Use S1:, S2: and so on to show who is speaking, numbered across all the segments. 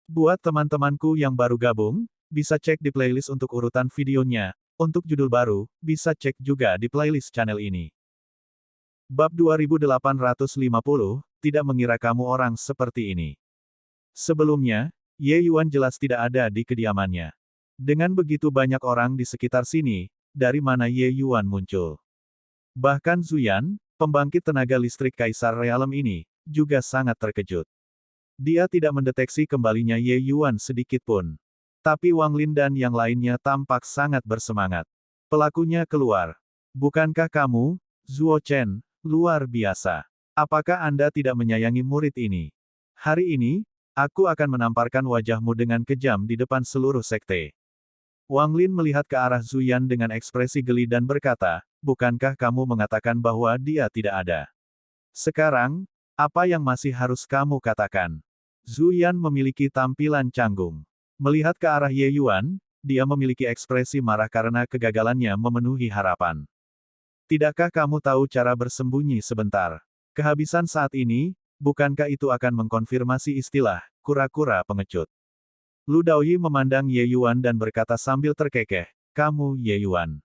S1: Buat teman-temanku yang baru gabung, bisa cek di playlist untuk urutan videonya. Untuk judul baru, bisa cek juga di playlist channel ini. Bab 2850, tidak mengira kamu orang seperti ini. Sebelumnya, Ye Yuan jelas tidak ada di kediamannya. Dengan begitu banyak orang di sekitar sini, dari mana Ye Yuan muncul? Bahkan Zuyan, pembangkit tenaga listrik Kaisar Realem ini, juga sangat terkejut. Dia tidak mendeteksi kembalinya Ye Yuan sedikit pun. Tapi Wang Lin dan yang lainnya tampak sangat bersemangat. Pelakunya keluar. Bukankah kamu, Zuo Chen, luar biasa? Apakah Anda tidak menyayangi murid ini? Hari ini, aku akan menamparkan wajahmu dengan kejam di depan seluruh sekte. Wang Lin melihat ke arah Zuyan dengan ekspresi geli dan berkata, bukankah kamu mengatakan bahwa dia tidak ada? Sekarang, apa yang masih harus kamu katakan? Zuyan memiliki tampilan canggung. Melihat ke arah Ye Yuan, dia memiliki ekspresi marah karena kegagalannya memenuhi harapan. Tidakkah kamu tahu cara bersembunyi sebentar? Kehabisan saat ini, bukankah itu akan mengkonfirmasi istilah, kura-kura pengecut? Lu Daoyi memandang Ye Yuan dan berkata sambil terkekeh, kamu Ye Yuan.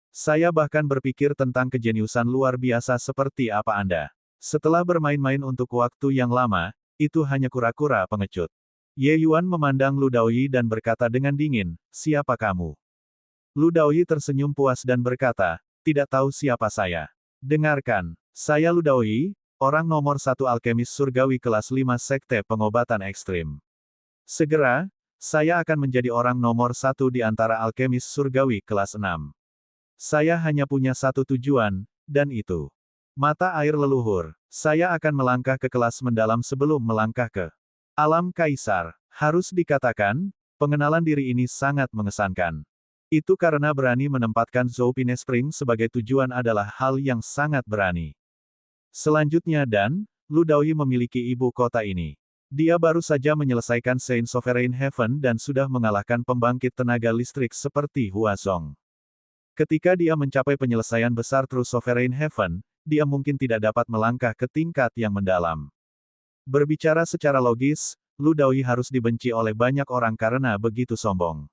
S1: Saya bahkan berpikir tentang kejeniusan luar biasa seperti apa Anda. Setelah bermain-main untuk waktu yang lama, itu hanya kura-kura pengecut. Ye Yuan memandang Lu Daoyi dan berkata dengan dingin, siapa kamu? Lu Daoyi tersenyum puas dan berkata, tidak tahu siapa saya. Dengarkan, saya Lu Daoyi, orang nomor 1 alkemis surgawi kelas 5 sekte pengobatan ekstrim. Segera, saya akan menjadi orang nomor 1 di antara alkemis surgawi kelas 6. Saya hanya punya satu tujuan, dan itu mata air leluhur. Saya akan melangkah ke kelas mendalam sebelum melangkah ke alam kaisar. Harus dikatakan, pengenalan diri ini sangat mengesankan. Itu karena berani menempatkan Zhou Pinespring sebagai tujuan adalah hal yang sangat berani. Selanjutnya Lu Daoyi memiliki ibu kota ini. Dia baru saja menyelesaikan Saint Sovereign Heaven dan sudah mengalahkan pembangkit tenaga listrik seperti Huazong. Ketika dia mencapai penyelesaian besar True Sovereign Heaven, dia mungkin tidak dapat melangkah ke tingkat yang mendalam. Berbicara secara logis, Lu Daoyi harus dibenci oleh banyak orang karena begitu sombong.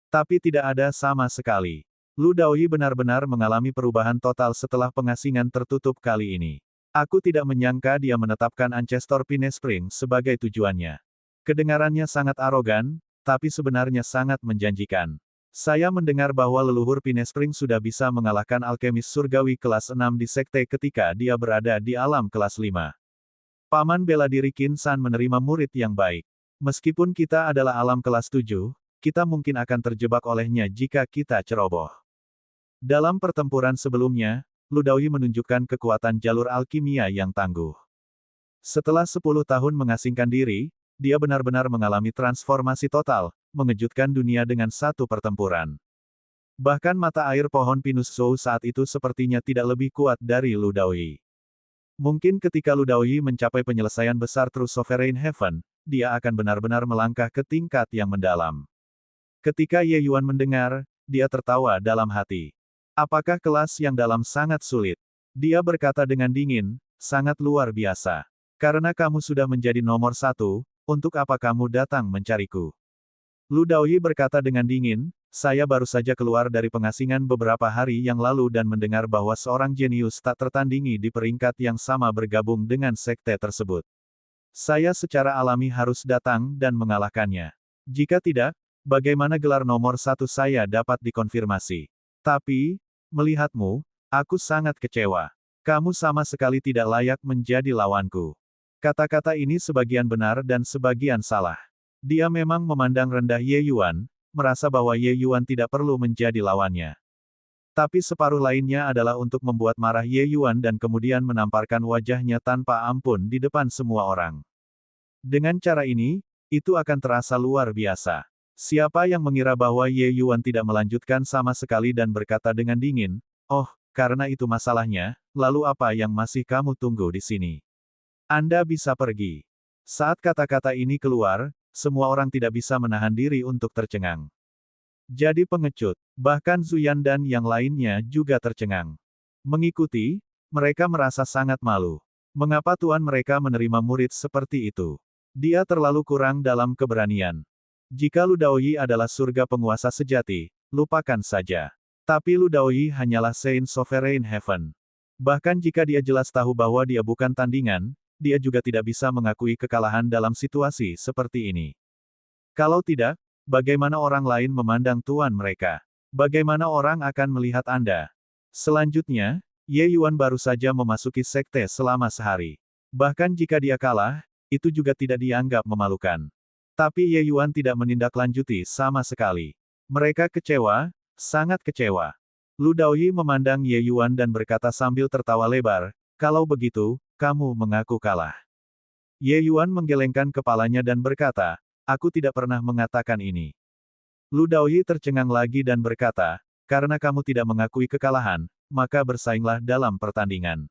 S1: Tapi tidak ada sama sekali. Lu Daoyi benar-benar mengalami perubahan total setelah pengasingan tertutup kali ini. Aku tidak menyangka dia menetapkan Ancestor Pinespring sebagai tujuannya. Kedengarannya sangat arogan, tapi sebenarnya sangat menjanjikan. Saya mendengar bahwa leluhur Pinespring sudah bisa mengalahkan alkemis surgawi kelas 6 di sekte ketika dia berada di alam kelas 5. Paman bela diri Qin San menerima murid yang baik. Meskipun kita adalah alam kelas 7, kita mungkin akan terjebak olehnya jika kita ceroboh. Dalam pertempuran sebelumnya, Lu Daoyi menunjukkan kekuatan jalur alkimia yang tangguh. Setelah 10 tahun mengasingkan diri, dia benar-benar mengalami transformasi total, mengejutkan dunia dengan satu pertempuran. Bahkan mata air pohon pinus Zhou saat itu sepertinya tidak lebih kuat dari Lu Daoyi. Mungkin ketika Lu Daoyi mencapai penyelesaian besar True Sovereign Heaven, dia akan benar-benar melangkah ke tingkat yang mendalam. Ketika Ye Yuan mendengar, dia tertawa dalam hati. Apakah kelas yang dalam sangat sulit? Dia berkata dengan dingin, sangat luar biasa. Karena kamu sudah menjadi nomor 1, untuk apa kamu datang mencariku? Lu Daoyi berkata dengan dingin, saya baru saja keluar dari pengasingan beberapa hari yang lalu dan mendengar bahwa seorang jenius tak tertandingi di peringkat yang sama bergabung dengan sekte tersebut. Saya secara alami harus datang dan mengalahkannya. Jika tidak, bagaimana gelar nomor 1 saya dapat dikonfirmasi? Tapi, melihatmu, aku sangat kecewa. Kamu sama sekali tidak layak menjadi lawanku. Kata-kata ini sebagian benar dan sebagian salah. Dia memang memandang rendah Ye Yuan, merasa bahwa Ye Yuan tidak perlu menjadi lawannya. Tapi separuh lainnya adalah untuk membuat marah Ye Yuan dan kemudian menamparkan wajahnya tanpa ampun di depan semua orang. Dengan cara ini, itu akan terasa luar biasa. Siapa yang mengira bahwa Ye Yuan tidak melanjutkan sama sekali dan berkata dengan dingin, oh, karena itu masalahnya, lalu apa yang masih kamu tunggu di sini? Anda bisa pergi. Saat kata-kata ini keluar, semua orang tidak bisa menahan diri untuk tercengang. Jadi pengecut, bahkan Zuyan dan yang lainnya juga tercengang. Mengikuti, mereka merasa sangat malu. Mengapa tuan mereka menerima murid seperti itu? Dia terlalu kurang dalam keberanian. Jika Lu Daoyi adalah surga penguasa sejati, lupakan saja. Tapi Lu Daoyi hanyalah Saint Sovereign Heaven. Bahkan jika dia jelas tahu bahwa dia bukan tandingan, dia juga tidak bisa mengakui kekalahan dalam situasi seperti ini. Kalau tidak, bagaimana orang lain memandang tuan mereka? Bagaimana orang akan melihat Anda? Selanjutnya, Ye Yuan baru saja memasuki sekte selama sehari. Bahkan jika dia kalah, itu juga tidak dianggap memalukan. Tapi Ye Yuan tidak menindaklanjuti sama sekali. Mereka kecewa, sangat kecewa. Lu Daoyi memandang Ye Yuan dan berkata sambil tertawa lebar, "Kalau begitu, kamu mengaku kalah." Ye Yuan menggelengkan kepalanya dan berkata, "Aku tidak pernah mengatakan ini." Lu Daoyi tercengang lagi dan berkata, "Karena kamu tidak mengakui kekalahan, maka bersainglah dalam pertandingan."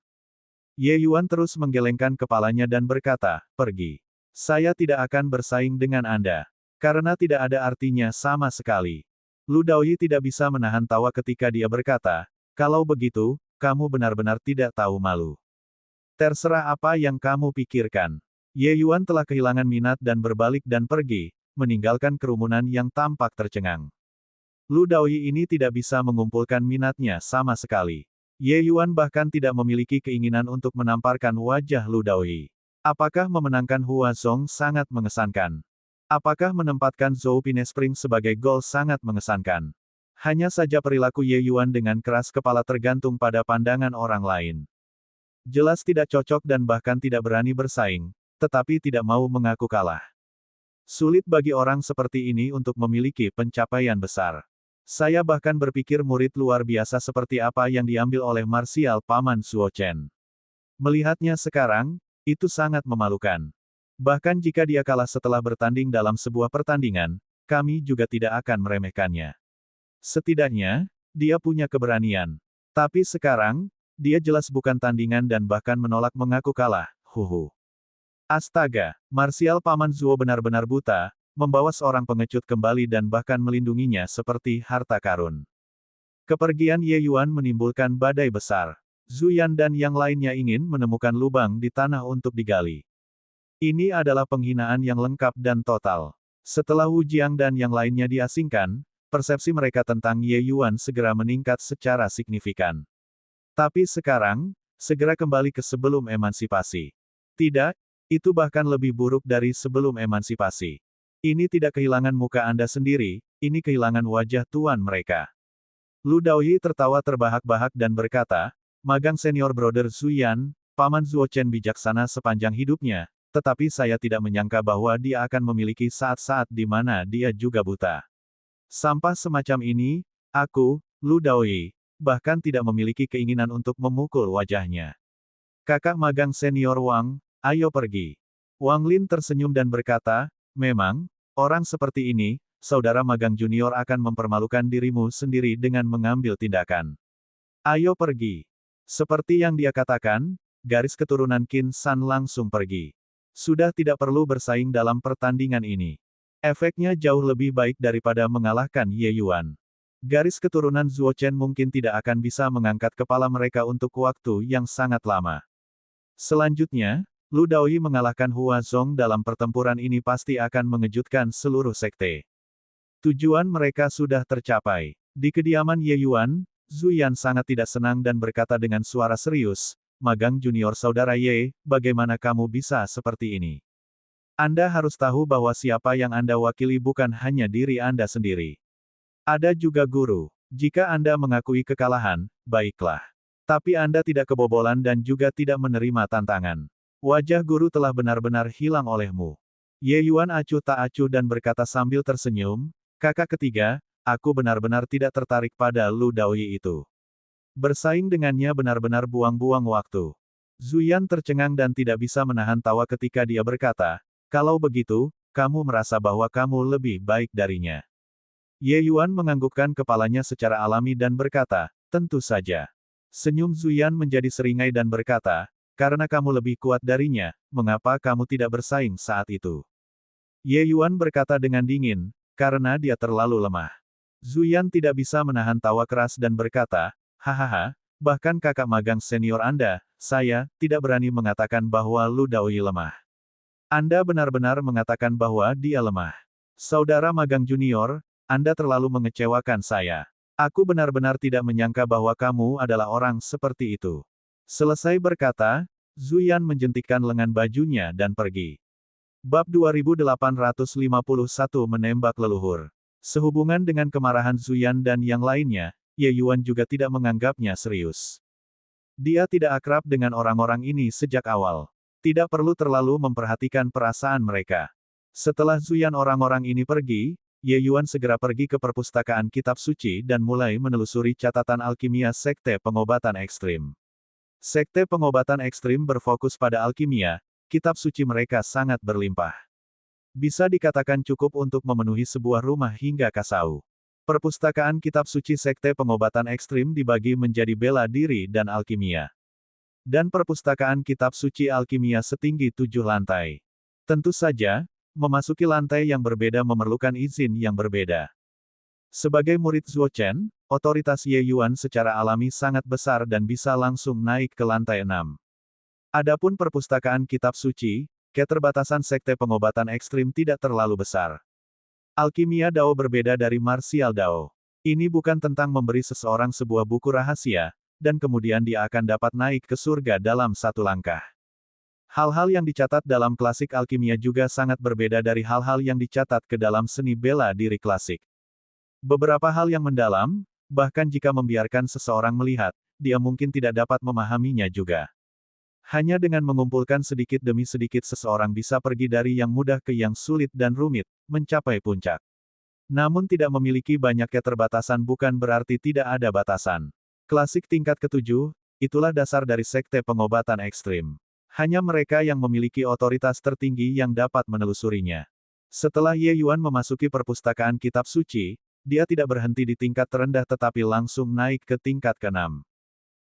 S1: Ye Yuan terus menggelengkan kepalanya dan berkata, "Pergi. Saya tidak akan bersaing dengan Anda. Karena tidak ada artinya sama sekali." Lu Daoyi tidak bisa menahan tawa ketika dia berkata, "Kalau begitu, kamu benar-benar tidak tahu malu. Terserah apa yang kamu pikirkan." Ye Yuan telah kehilangan minat dan berbalik dan pergi, meninggalkan kerumunan yang tampak tercengang. Lu Daoyi ini tidak bisa mengumpulkan minatnya sama sekali. Ye Yuan bahkan tidak memiliki keinginan untuk menamparkan wajah Lu Daoyi. Apakah memenangkan Hua Zong sangat mengesankan? Apakah menempatkan Zhou Pinespring sebagai gol sangat mengesankan? Hanya saja perilaku Ye Yuan dengan keras kepala tergantung pada pandangan orang lain. Jelas tidak cocok dan bahkan tidak berani bersaing, tetapi tidak mau mengaku kalah. Sulit bagi orang seperti ini untuk memiliki pencapaian besar. Saya bahkan berpikir murid luar biasa seperti apa yang diambil oleh Marsial Paman Zuo Chen. Melihatnya sekarang, itu sangat memalukan. Bahkan jika dia kalah setelah bertanding dalam sebuah pertandingan, kami juga tidak akan meremehkannya. Setidaknya, dia punya keberanian. Tapi sekarang, dia jelas bukan tandingan dan bahkan menolak mengaku kalah, huhu. Astaga, Marsial Paman Zuo benar-benar buta, membawa seorang pengecut kembali dan bahkan melindunginya seperti harta karun. Kepergian Ye Yuan menimbulkan badai besar. Zuyan dan yang lainnya ingin menemukan lubang di tanah untuk digali. Ini adalah penghinaan yang lengkap dan total. Setelah Wu Jiang dan yang lainnya diasingkan, persepsi mereka tentang Ye Yuan segera meningkat secara signifikan. Tapi sekarang, segera kembali ke sebelum emansipasi. Tidak, itu bahkan lebih buruk dari sebelum emansipasi. Ini tidak kehilangan muka Anda sendiri, ini kehilangan wajah tuan mereka. Lu Daoyi tertawa terbahak-bahak dan berkata, "Magang senior brother Zuyan, Paman Zuo Chen bijaksana sepanjang hidupnya, tetapi saya tidak menyangka bahwa dia akan memiliki saat-saat di mana dia juga buta. Sampah semacam ini, aku, Lu Daoyi, bahkan tidak memiliki keinginan untuk memukul wajahnya. Kakak magang senior Wang, ayo pergi." Wang Lin tersenyum dan berkata, "Memang, orang seperti ini, saudara magang junior akan mempermalukan dirimu sendiri dengan mengambil tindakan. Ayo pergi." Seperti yang dia katakan, garis keturunan Qin San langsung pergi. Sudah tidak perlu bersaing dalam pertandingan ini. Efeknya jauh lebih baik daripada mengalahkan Ye Yuan. Garis keturunan Zuo Chen mungkin tidak akan bisa mengangkat kepala mereka untuk waktu yang sangat lama. Selanjutnya, Lu Daoyi mengalahkan Hua Zong dalam pertempuran ini pasti akan mengejutkan seluruh sekte. Tujuan mereka sudah tercapai. Di kediaman Ye Yuan, Zuyan sangat tidak senang dan berkata dengan suara serius, "Magang junior saudara Ye, bagaimana kamu bisa seperti ini? Anda harus tahu bahwa siapa yang Anda wakili bukan hanya diri Anda sendiri. Ada juga guru. Jika Anda mengakui kekalahan, baiklah. Tapi Anda tidak kebobolan dan juga tidak menerima tantangan. Wajah guru telah benar-benar hilang olehmu." Ye Yuan acuh tak acuh dan berkata sambil tersenyum, "Kakak ketiga, aku benar-benar tidak tertarik pada Lu Daoyi itu. Bersaing dengannya benar-benar buang-buang waktu." Zuyan tercengang dan tidak bisa menahan tawa ketika dia berkata, "Kalau begitu, kamu merasa bahwa kamu lebih baik darinya." Ye Yuan menganggukkan kepalanya secara alami dan berkata, "Tentu saja." Senyum Zuyan menjadi seringai dan berkata, "Karena kamu lebih kuat darinya, mengapa kamu tidak bersaing saat itu?" Ye Yuan berkata dengan dingin, "Karena dia terlalu lemah." Zuyan tidak bisa menahan tawa keras dan berkata, "Hahaha, bahkan kakak magang senior Anda, saya, tidak berani mengatakan bahwa Lu Daoyi lemah." Anda benar-benar mengatakan bahwa dia lemah. Saudara magang junior, Anda terlalu mengecewakan saya. Aku benar-benar tidak menyangka bahwa kamu adalah orang seperti itu. Selesai berkata, Zuyan menjentikkan lengan bajunya dan pergi. Bab 2851 menembak leluhur. Sehubungan dengan kemarahan Zuyan dan yang lainnya, Ye Yuan juga tidak menganggapnya serius. Dia tidak akrab dengan orang-orang ini sejak awal. Tidak perlu terlalu memperhatikan perasaan mereka. Setelah Zuyan orang-orang ini pergi, Ye Yuan segera pergi ke perpustakaan kitab suci dan mulai menelusuri catatan alkimia Sekte Pengobatan Ekstrim. Sekte Pengobatan Ekstrim berfokus pada alkimia, kitab suci mereka sangat berlimpah. Bisa dikatakan cukup untuk memenuhi sebuah rumah hingga kasau. Perpustakaan kitab suci Sekte Pengobatan Ekstrim dibagi menjadi bela diri dan alkimia. Dan perpustakaan kitab suci alkimia setinggi 7 lantai. Tentu saja, memasuki lantai yang berbeda memerlukan izin yang berbeda. Sebagai murid Zuo Chen, otoritas Ye Yuan secara alami sangat besar dan bisa langsung naik ke lantai 6. Adapun perpustakaan kitab suci, keterbatasan Sekte Pengobatan Ekstrim tidak terlalu besar. Alkimia Dao berbeda dari martial Dao. Ini bukan tentang memberi seseorang sebuah buku rahasia, dan kemudian dia akan dapat naik ke surga dalam satu langkah. Hal-hal yang dicatat dalam klasik alkimia juga sangat berbeda dari hal-hal yang dicatat ke dalam seni bela diri klasik. Beberapa hal yang mendalam, bahkan jika membiarkan seseorang melihat, dia mungkin tidak dapat memahaminya juga. Hanya dengan mengumpulkan sedikit demi sedikit seseorang bisa pergi dari yang mudah ke yang sulit dan rumit, mencapai puncak. Namun tidak memiliki banyak keterbatasan bukan berarti tidak ada batasan. Klasik tingkat ketujuh, itulah dasar dari Sekte Pengobatan Ekstrim. Hanya mereka yang memiliki otoritas tertinggi yang dapat menelusurinya. Setelah Ye Yuan memasuki perpustakaan kitab suci, dia tidak berhenti di tingkat terendah tetapi langsung naik ke tingkat ke-6.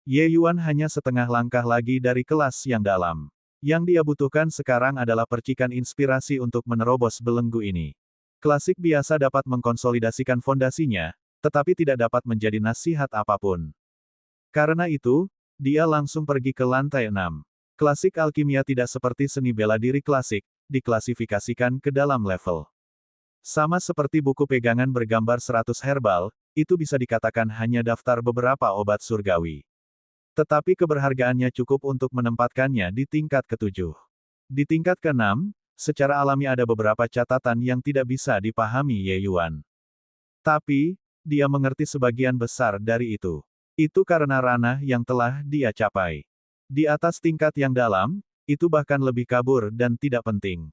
S1: Ye Yuan hanya setengah langkah lagi dari kelas yang dalam. Yang dia butuhkan sekarang adalah percikan inspirasi untuk menerobos belenggu ini. Klasik biasa dapat mengkonsolidasikan fondasinya, tetapi tidak dapat menjadi nasihat apapun. Karena itu, dia langsung pergi ke lantai 6. Klasik alkimia tidak seperti seni bela diri klasik, diklasifikasikan ke dalam level. Sama seperti buku pegangan bergambar 100 herbal, itu bisa dikatakan hanya daftar beberapa obat surgawi. Tetapi keberhargaannya cukup untuk menempatkannya di tingkat ke-7. Di tingkat ke-6, secara alami ada beberapa catatan yang tidak bisa dipahami Ye Yuan. Tapi, dia mengerti sebagian besar dari itu. Itu karena ranah yang telah dia capai. Di atas tingkat yang dalam, itu bahkan lebih kabur dan tidak penting.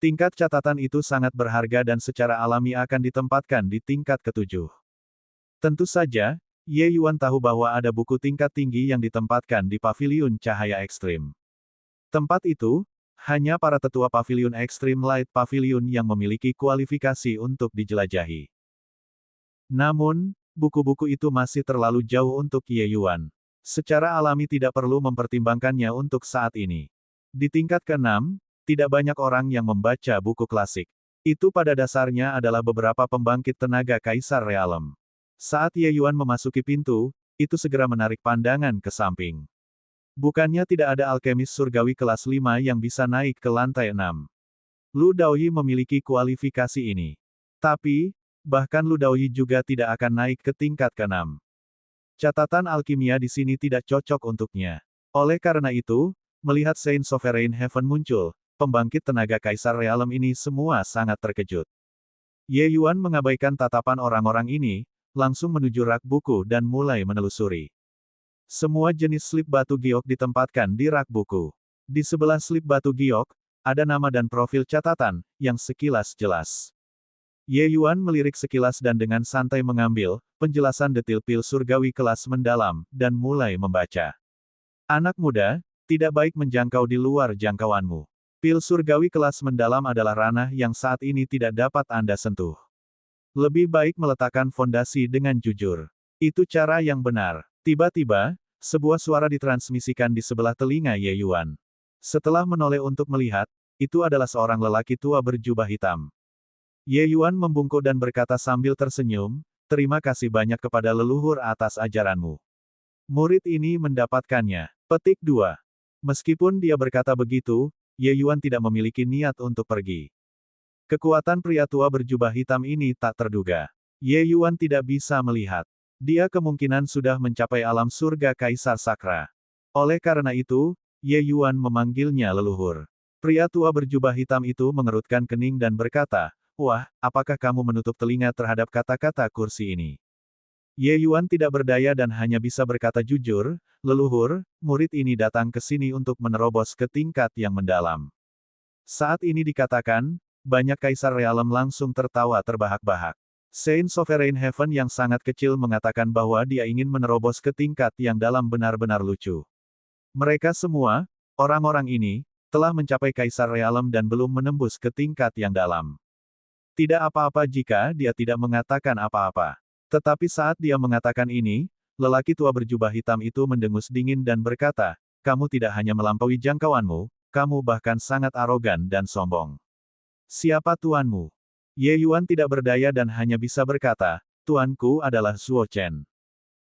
S1: Tingkat catatan itu sangat berharga dan secara alami akan ditempatkan di tingkat ke-7. Tentu saja, Ye Yuan tahu bahwa ada buku tingkat tinggi yang ditempatkan di Paviliun Cahaya Ekstrim. Tempat itu, hanya para tetua Paviliun Extreme Light Pavilion yang memiliki kualifikasi untuk dijelajahi. Namun, buku-buku itu masih terlalu jauh untuk Ye Yuan. Secara alami tidak perlu mempertimbangkannya untuk saat ini. Di tingkat ke-6, tidak banyak orang yang membaca buku klasik. Itu pada dasarnya adalah beberapa pembangkit tenaga Kaisar Realem. Saat Ye Yuan memasuki pintu, itu segera menarik pandangan ke samping. Bukannya tidak ada alkemis surgawi kelas 5 yang bisa naik ke lantai 6. Lu Daoyi memiliki kualifikasi ini. Tapi, bahkan Lu Daoyi juga tidak akan naik ke tingkat ke-6. Catatan alkimia di sini tidak cocok untuknya. Oleh karena itu, melihat Saint Sovereign Heaven muncul, pembangkit tenaga Kaisar Realem ini semua sangat terkejut. Ye Yuan mengabaikan tatapan orang-orang ini, langsung menuju rak buku dan mulai menelusuri. Semua jenis slip batu giok ditempatkan di rak buku. Di sebelah slip batu giok, ada nama dan profil catatan, yang sekilas jelas. Ye Yuan melirik sekilas dan dengan santai mengambil penjelasan detil pil surgawi kelas mendalam, dan mulai membaca. Anak muda, tidak baik menjangkau di luar jangkauanmu. Pil surgawi kelas mendalam adalah ranah yang saat ini tidak dapat Anda sentuh. Lebih baik meletakkan fondasi dengan jujur. Itu cara yang benar. Tiba-tiba, sebuah suara ditransmisikan di sebelah telinga Ye Yuan. Setelah menoleh untuk melihat, itu adalah seorang lelaki tua berjubah hitam. Ye Yuan membungkuk dan berkata sambil tersenyum, "Terima kasih banyak kepada leluhur atas ajaranmu." Murid ini mendapatkannya. Petik 2. Meskipun dia berkata begitu, Ye Yuan tidak memiliki niat untuk pergi. Kekuatan pria tua berjubah hitam ini tak terduga. Ye Yuan tidak bisa melihat. Dia kemungkinan sudah mencapai alam surga Kaisar Sakra. Oleh karena itu, Ye Yuan memanggilnya leluhur. Pria tua berjubah hitam itu mengerutkan kening dan berkata, "Wah, apakah kamu menutup telinga terhadap kata-kata kursi ini?" Ye Yuan tidak berdaya dan hanya bisa berkata jujur, "Leluhur, murid ini datang ke sini untuk menerobos ke tingkat yang mendalam." Saat ini dikatakan, banyak kaisar realem langsung tertawa terbahak-bahak. Saint Sovereign Heaven yang sangat kecil mengatakan bahwa dia ingin menerobos ke tingkat yang dalam benar-benar lucu. Mereka semua, orang-orang ini, telah mencapai kaisar realem dan belum menembus ke tingkat yang dalam. Tidak apa-apa jika dia tidak mengatakan apa-apa. Tetapi saat dia mengatakan ini, lelaki tua berjubah hitam itu mendengus dingin dan berkata, "Kamu tidak hanya melampaui jangkauanmu, kamu bahkan sangat arogan dan sombong. Siapa tuanmu?" Ye Yuan tidak berdaya dan hanya bisa berkata, "Tuanku adalah Zuo Chen."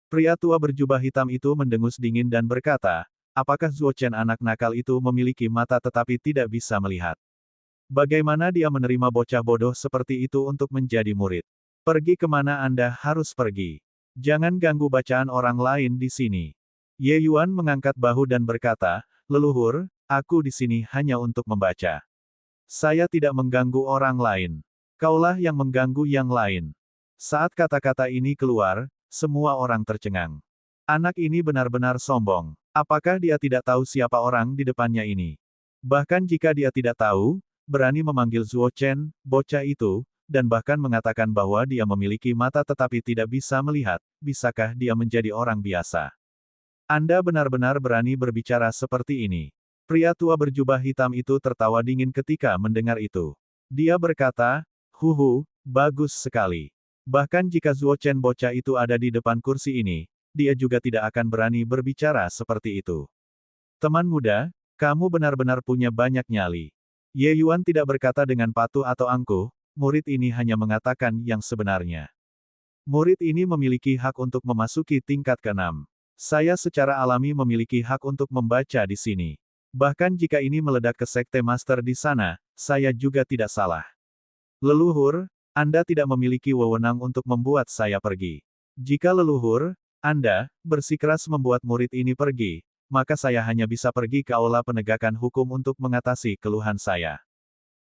S1: Pria tua berjubah hitam itu mendengus dingin dan berkata, "Apakah Zuo Chen anak nakal itu memiliki mata tetapi tidak bisa melihat? Bagaimana dia menerima bocah bodoh seperti itu untuk menjadi murid? Pergi kemana Anda harus pergi? Jangan ganggu bacaan orang lain di sini." Ye Yuan mengangkat bahu dan berkata, "Leluhur, aku di sini hanya untuk membaca. Saya tidak mengganggu orang lain. Kaulah yang mengganggu yang lain." Saat kata-kata ini keluar, semua orang tercengang. Anak ini benar-benar sombong. Apakah dia tidak tahu siapa orang di depannya ini? Bahkan jika dia tidak tahu, berani memanggil Zuo Chen, bocah itu, dan bahkan mengatakan bahwa dia memiliki mata tetapi tidak bisa melihat, bisakah dia menjadi orang biasa? Anda benar-benar berani berbicara seperti ini. Pria tua berjubah hitam itu tertawa dingin ketika mendengar itu. Dia berkata, "Huhu, bagus sekali. Bahkan jika Zuo Chen bocah itu ada di depan kursi ini, dia juga tidak akan berani berbicara seperti itu. Teman muda, kamu benar-benar punya banyak nyali." Ye Yuan tidak berkata dengan patuh atau angkuh, murid ini hanya mengatakan yang sebenarnya. Murid ini memiliki hak untuk memasuki tingkat ke-6. Saya secara alami memiliki hak untuk membaca di sini. Bahkan jika ini meledak ke sekte master di sana, saya juga tidak salah. Leluhur, Anda tidak memiliki wewenang untuk membuat saya pergi. Jika leluhur, Anda, bersikeras membuat murid ini pergi, maka saya hanya bisa pergi ke aula penegakan hukum untuk mengatasi keluhan saya.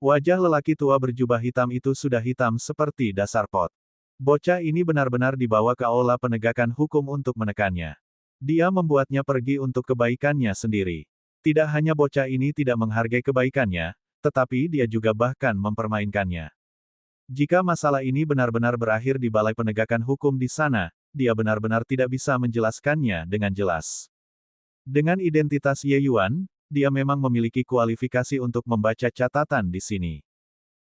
S1: Wajah lelaki tua berjubah hitam itu sudah hitam seperti dasar pot. Bocah ini benar-benar dibawa ke aula penegakan hukum untuk menekannya. Dia membuatnya pergi untuk kebaikannya sendiri. Tidak hanya bocah ini tidak menghargai kebaikannya, tetapi dia juga bahkan mempermainkannya. Jika masalah ini benar-benar berakhir di balai penegakan hukum di sana, dia benar-benar tidak bisa menjelaskannya dengan jelas. Dengan identitas Ye Yuan, dia memang memiliki kualifikasi untuk membaca catatan di sini.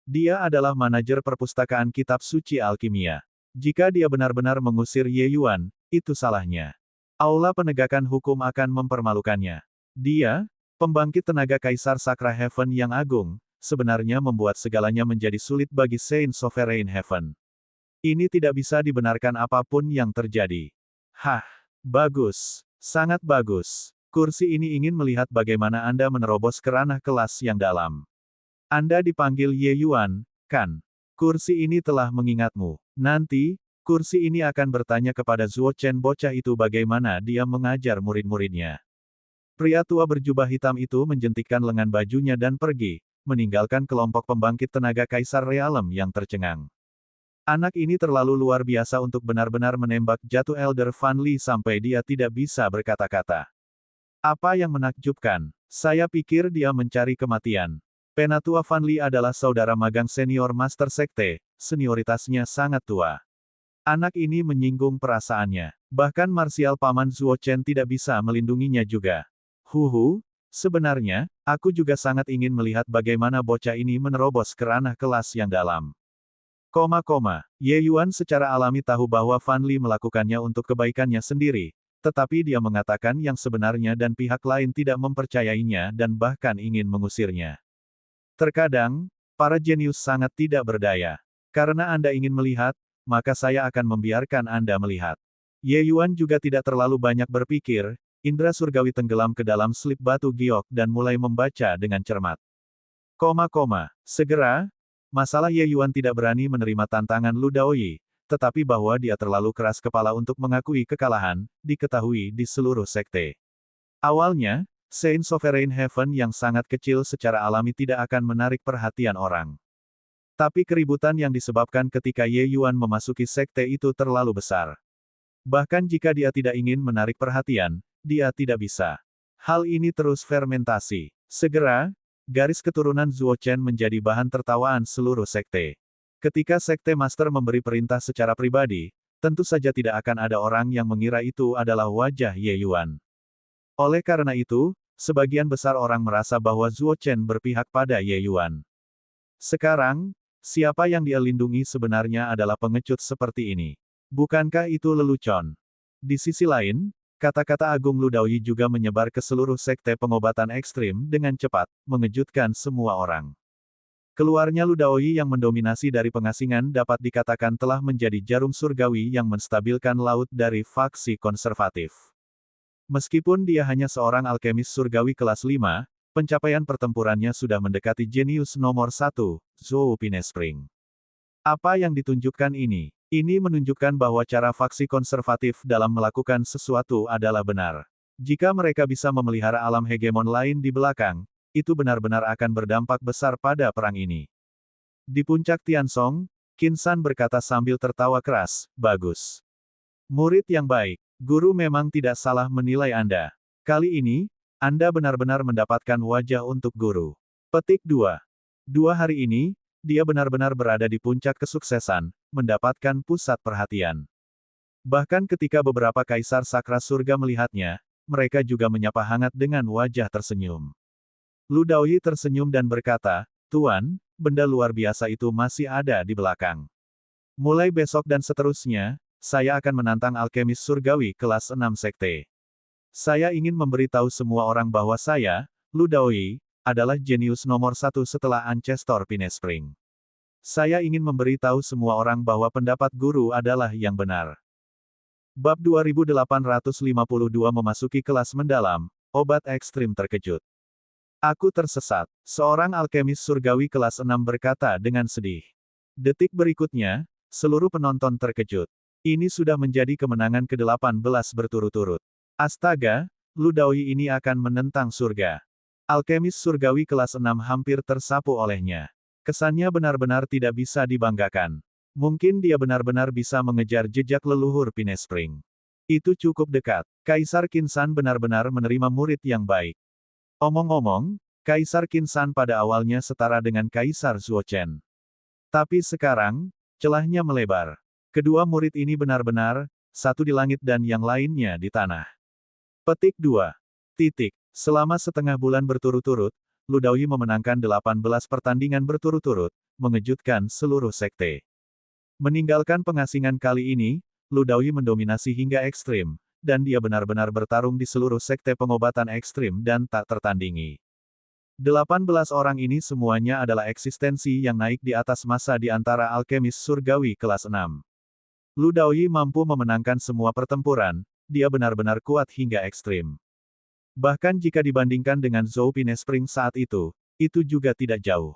S1: Dia adalah manajer perpustakaan kitab suci alkimia. Jika dia benar-benar mengusir Ye Yuan, itu salahnya. Aula penegakan hukum akan mempermalukannya. Dia, pembangkit tenaga Kaisar Sakra Heaven yang agung, sebenarnya membuat segalanya menjadi sulit bagi Saint Sovereign Heaven. Ini tidak bisa dibenarkan apapun yang terjadi. Hah, bagus, sangat bagus. Kursi ini ingin melihat bagaimana Anda menerobos ke ranah kelas yang dalam. Anda dipanggil Ye Yuan, kan? Kursi ini telah mengingatmu. Nanti, kursi ini akan bertanya kepada Zuo Chen bocah itu bagaimana dia mengajar murid-muridnya. Pria tua berjubah hitam itu menjentikkan lengan bajunya dan pergi, meninggalkan kelompok pembangkit tenaga Kaisar Realem yang tercengang. Anak ini terlalu luar biasa untuk benar-benar menembak jatuh Elder Van Li sampai dia tidak bisa berkata-kata. Apa yang menakjubkan? Saya pikir dia mencari kematian. Penatua Van Li adalah saudara magang senior Master Sekte, senioritasnya sangat tua. Anak ini menyinggung perasaannya. Bahkan marsial paman Zuo Chen tidak bisa melindunginya juga. Huhu, sebenarnya, aku juga sangat ingin melihat bagaimana bocah ini menerobos ke ranah kelas yang dalam. Ye Yuan secara alami tahu bahwa Van Li melakukannya untuk kebaikannya sendiri, tetapi dia mengatakan yang sebenarnya dan pihak lain tidak mempercayainya dan bahkan ingin mengusirnya. Terkadang, para jenius sangat tidak berdaya. Karena Anda ingin melihat, maka saya akan membiarkan Anda melihat. Ye Yuan juga tidak terlalu banyak berpikir, indera surgawi tenggelam ke dalam slip batu giok dan mulai membaca dengan cermat. Segera, masalah Ye Yuan tidak berani menerima tantangan Lu Daoyi, tetapi bahwa dia terlalu keras kepala untuk mengakui kekalahan, diketahui di seluruh sekte. Awalnya, Saint Sovereign Heaven yang sangat kecil secara alami tidak akan menarik perhatian orang. Tapi keributan yang disebabkan ketika Ye Yuan memasuki sekte itu terlalu besar. Bahkan jika dia tidak ingin menarik perhatian, dia tidak bisa. Hal ini terus fermentasi. Segera, garis keturunan Zuo Chen menjadi bahan tertawaan seluruh sekte. Ketika sekte master memberi perintah secara pribadi, tentu saja tidak akan ada orang yang mengira itu adalah wajah Ye Yuan. Oleh karena itu, sebagian besar orang merasa bahwa Zuo Chen berpihak pada Ye Yuan. Sekarang, siapa yang dia lindungi sebenarnya adalah pengecut seperti ini. Bukankah itu lelucon? Di sisi lain, kata-kata Agung Lu Daoyi juga menyebar ke seluruh sekte pengobatan ekstrim dengan cepat, mengejutkan semua orang. Keluarnya Lu Daoyi yang mendominasi dari pengasingan dapat dikatakan telah menjadi jarum surgawi yang menstabilkan laut dari faksi konservatif. Meskipun dia hanya seorang alkemis surgawi kelas 5, pencapaian pertempurannya sudah mendekati jenius nomor 1, Zhou Pinespring. Apa yang ditunjukkan ini? Ini menunjukkan bahwa cara faksi konservatif dalam melakukan sesuatu adalah benar. Jika mereka bisa memelihara alam hegemon lain di belakang, itu benar-benar akan berdampak besar pada perang ini. Di puncak Tiansong, Qin San berkata sambil tertawa keras, "Bagus. Murid yang baik. Guru memang tidak salah menilai Anda. Kali ini, Anda benar-benar mendapatkan wajah untuk guru." Petik 2. 2 hari ini, dia benar-benar berada di puncak kesuksesan, mendapatkan pusat perhatian. Bahkan ketika beberapa kaisar sakra surga melihatnya, mereka juga menyapa hangat dengan wajah tersenyum. Lu Daoyi tersenyum dan berkata, "Tuan, benda luar biasa itu masih ada di belakang. Mulai besok dan seterusnya, saya akan menantang alkemis surgawi kelas 6 sekte. Saya ingin memberitahu semua orang bahwa saya, Lu Daoyi, adalah jenius nomor 1 setelah Ancestor Pinespring. Saya ingin memberitahu semua orang bahwa pendapat guru adalah yang benar." Bab 2852 memasuki kelas mendalam, obat ekstrim terkejut. "Aku tersesat," seorang alkemis surgawi kelas 6 berkata dengan sedih. Detik berikutnya, seluruh penonton terkejut. Ini sudah menjadi kemenangan ke-18 berturut-turut. Astaga, Lu Daoyi ini akan menentang surga. Alkemis surgawi kelas 6 hampir tersapu olehnya. Kesannya benar-benar tidak bisa dibanggakan. Mungkin dia benar-benar bisa mengejar jejak leluhur Pinespring. Itu cukup dekat. Kaisar Qin San benar-benar menerima murid yang baik. Omong-omong, Kaisar Qin San pada awalnya setara dengan Kaisar Zuo Chen. Tapi sekarang, celahnya melebar. Kedua murid ini benar-benar, satu di langit dan yang lainnya di tanah. Petik 2. Selama setengah bulan berturut-turut, Lu Daoyi memenangkan 18 pertandingan berturut-turut, mengejutkan seluruh sekte. Meninggalkan pengasingan kali ini, Lu Daoyi mendominasi hingga ekstrim, dan dia benar-benar bertarung di seluruh sekte pengobatan ekstrim dan tak tertandingi. 18 orang ini semuanya adalah eksistensi yang naik di atas masa di antara alkemis surgawi kelas 6. Lu Daoyi mampu memenangkan semua pertempuran, dia benar-benar kuat hingga ekstrim. Bahkan jika dibandingkan dengan Zhou Pinespring saat itu juga tidak jauh.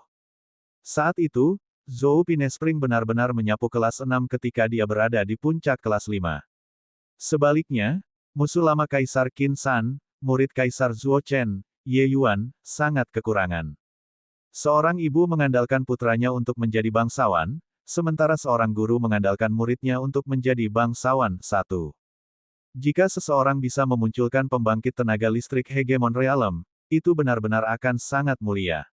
S1: Saat itu, Zhou Pinespring benar-benar menyapu kelas 6 ketika dia berada di puncak kelas 5. Sebaliknya, musuh lama Kaisar Qin San, murid Kaisar Zuo Chen, Ye Yuan, sangat kekurangan. Seorang ibu mengandalkan putranya untuk menjadi bangsawan, sementara seorang guru mengandalkan muridnya untuk menjadi bangsawan satu. Jika seseorang bisa memunculkan pembangkit tenaga listrik hegemon realem, itu benar-benar akan sangat mulia.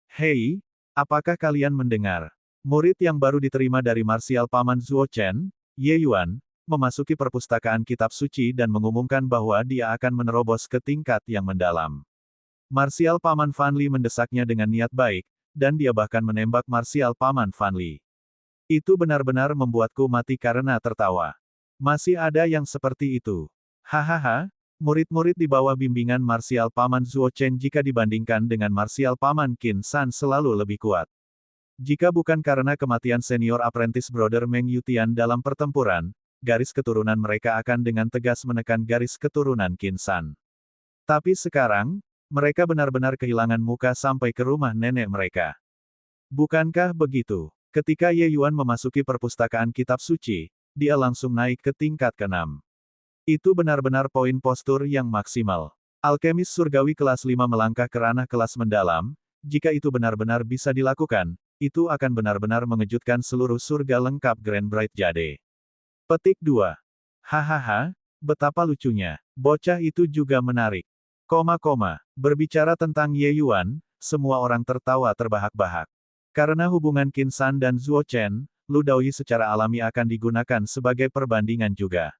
S1: Hei, apakah kalian mendengar? Murid yang baru diterima dari marsial paman Zuo Chen, Ye Yuan, memasuki perpustakaan kitab suci dan mengumumkan bahwa dia akan menerobos ke tingkat yang mendalam. Marsial paman Fan Li mendesaknya dengan niat baik, dan dia bahkan menembak marsial paman Fan Li. Itu benar-benar membuatku mati karena tertawa. Masih ada yang seperti itu. Hahaha, murid-murid di bawah bimbingan marsial paman Zuo Chen jika dibandingkan dengan marsial paman Qin San selalu lebih kuat. Jika bukan karena kematian senior apprentice brother Meng Yutian dalam pertempuran, garis keturunan mereka akan dengan tegas menekan garis keturunan Qin San. Tapi sekarang, mereka benar-benar kehilangan muka sampai ke rumah nenek mereka. Bukankah begitu? Ketika Ye Yuan memasuki perpustakaan kitab suci, dia langsung naik ke tingkat ke-6. Itu benar-benar poin postur yang maksimal. Alkemis surgawi kelas 5 melangkah ke ranah kelas mendalam, jika itu benar-benar bisa dilakukan, itu akan benar-benar mengejutkan seluruh surga lengkap Grand Bright Jade. Petik 2. Hahaha, betapa lucunya. Bocah itu juga menarik. Berbicara tentang Ye Yuan, semua orang tertawa terbahak-bahak. Karena hubungan Qin San dan Zuo Chen, Lu Daoyi secara alami akan digunakan sebagai perbandingan juga.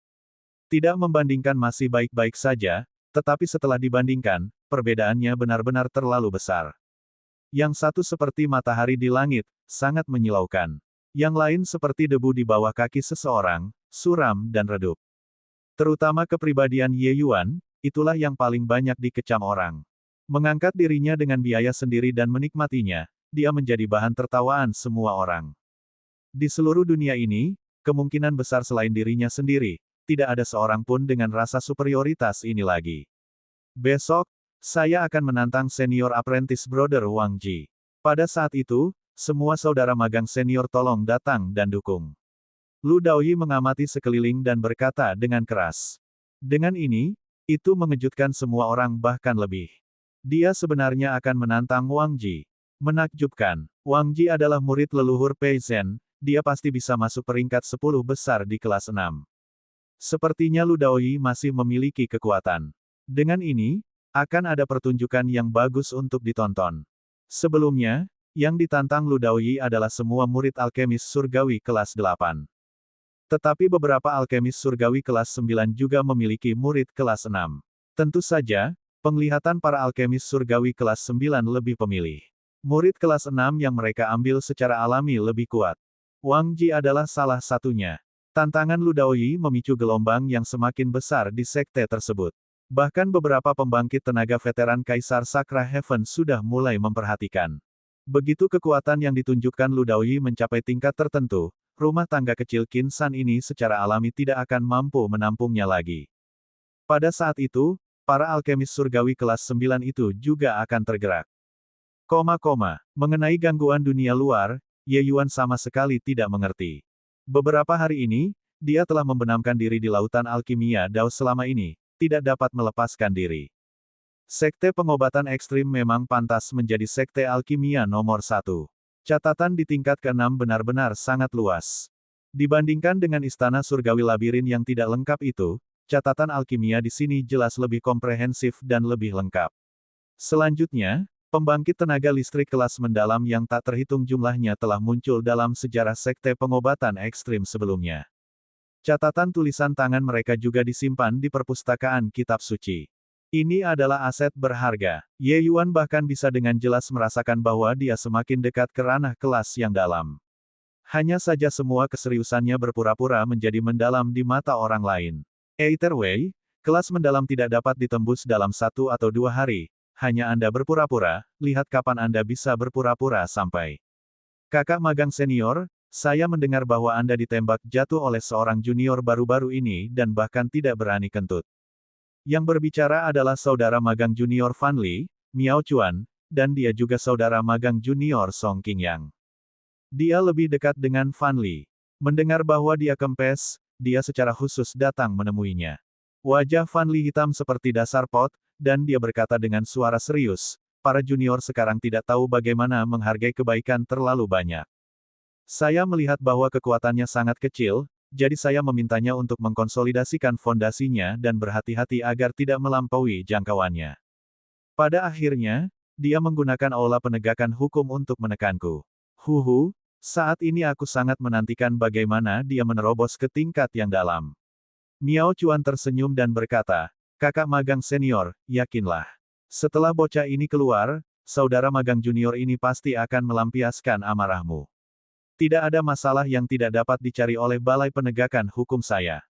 S1: Tidak membandingkan masih baik-baik saja, tetapi setelah dibandingkan, perbedaannya benar-benar terlalu besar. Yang satu seperti matahari di langit, sangat menyilaukan. Yang lain seperti debu di bawah kaki seseorang, suram dan redup. Terutama kepribadian Ye Yuan, itulah yang paling banyak dikecam orang. Mengangkat dirinya dengan biaya sendiri dan menikmatinya, dia menjadi bahan tertawaan semua orang. Di seluruh dunia ini, kemungkinan besar selain dirinya sendiri, tidak ada seorang pun dengan rasa superioritas ini lagi. Besok, saya akan menantang senior apprentice brother Wang Ji. Pada saat itu, semua saudara magang senior tolong datang dan dukung. Lu Daoyi mengamati sekeliling dan berkata dengan keras. Dengan ini, itu mengejutkan semua orang bahkan lebih. Dia sebenarnya akan menantang Wang Ji. Menakjubkan, Wang Ji adalah murid leluhur Pei Zhen, dia pasti bisa masuk peringkat 10 besar di kelas 6. Sepertinya Lu Daoyi masih memiliki kekuatan. Dengan ini, akan ada pertunjukan yang bagus untuk ditonton. Sebelumnya, yang ditantang Lu Daoyi adalah semua murid alkemis surgawi kelas 8. Tetapi beberapa alkemis surgawi kelas 9 juga memiliki murid kelas 6. Tentu saja, penglihatan para alkemis surgawi kelas 9 lebih pemilih. Murid kelas 6 yang mereka ambil secara alami lebih kuat. Wang Ji adalah salah satunya. Tantangan Lu Daoyi memicu gelombang yang semakin besar di sekte tersebut. Bahkan beberapa pembangkit tenaga veteran Kaisar Sakra Heaven sudah mulai memperhatikan. Begitu kekuatan yang ditunjukkan Lu Daoyi mencapai tingkat tertentu, rumah tangga kecil Qin San ini secara alami tidak akan mampu menampungnya lagi. Pada saat itu, para alkemis surgawi kelas 9 itu juga akan tergerak. Mengenai gangguan dunia luar, Ye Yuan sama sekali tidak mengerti. Beberapa hari ini, dia telah membenamkan diri di lautan alkimia Dao selama ini, tidak dapat melepaskan diri. Sekte pengobatan ekstrim memang pantas menjadi sekte alkimia nomor 1. Catatan di tingkat ke-6 benar-benar sangat luas. Dibandingkan dengan istana surgawi labirin yang tidak lengkap itu, catatan alkimia di sini jelas lebih komprehensif dan lebih lengkap. Selanjutnya, pembangkit tenaga listrik kelas mendalam yang tak terhitung jumlahnya telah muncul dalam sejarah sekte pengobatan ekstrim sebelumnya. Catatan tulisan tangan mereka juga disimpan di perpustakaan kitab suci. Ini adalah aset berharga. Ye Yuan bahkan bisa dengan jelas merasakan bahwa dia semakin dekat ke ranah kelas yang dalam. Hanya saja semua keseriusannya berpura-pura menjadi mendalam di mata orang lain. Either way, kelas mendalam tidak dapat ditembus dalam 1 atau 2 hari. Hanya Anda berpura-pura, lihat kapan Anda bisa berpura-pura sampai. Kakak magang senior, saya mendengar bahwa Anda ditembak jatuh oleh seorang junior baru-baru ini dan bahkan tidak berani kentut. Yang berbicara adalah saudara magang junior Fan Li, Miao Chuan, dan dia juga saudara magang junior Song Qingyang. Dia lebih dekat dengan Fan Li. Mendengar bahwa dia kempes, dia secara khusus datang menemuinya. Wajah Fan Li hitam seperti dasar pot, dan dia berkata dengan suara serius, para junior sekarang tidak tahu bagaimana menghargai kebaikan terlalu banyak. Saya melihat bahwa kekuatannya sangat kecil, jadi saya memintanya untuk mengkonsolidasikan fondasinya dan berhati-hati agar tidak melampaui jangkauannya. Pada akhirnya, dia menggunakan aula penegakan hukum untuk menekanku. Saat ini aku sangat menantikan bagaimana dia menerobos ke tingkat yang dalam. Miao Chuan tersenyum dan berkata, kakak magang senior, yakinlah. Setelah bocah ini keluar, saudara magang junior ini pasti akan melampiaskan amarahmu. Tidak ada masalah yang tidak dapat dicari oleh Balai Penegakan Hukum saya.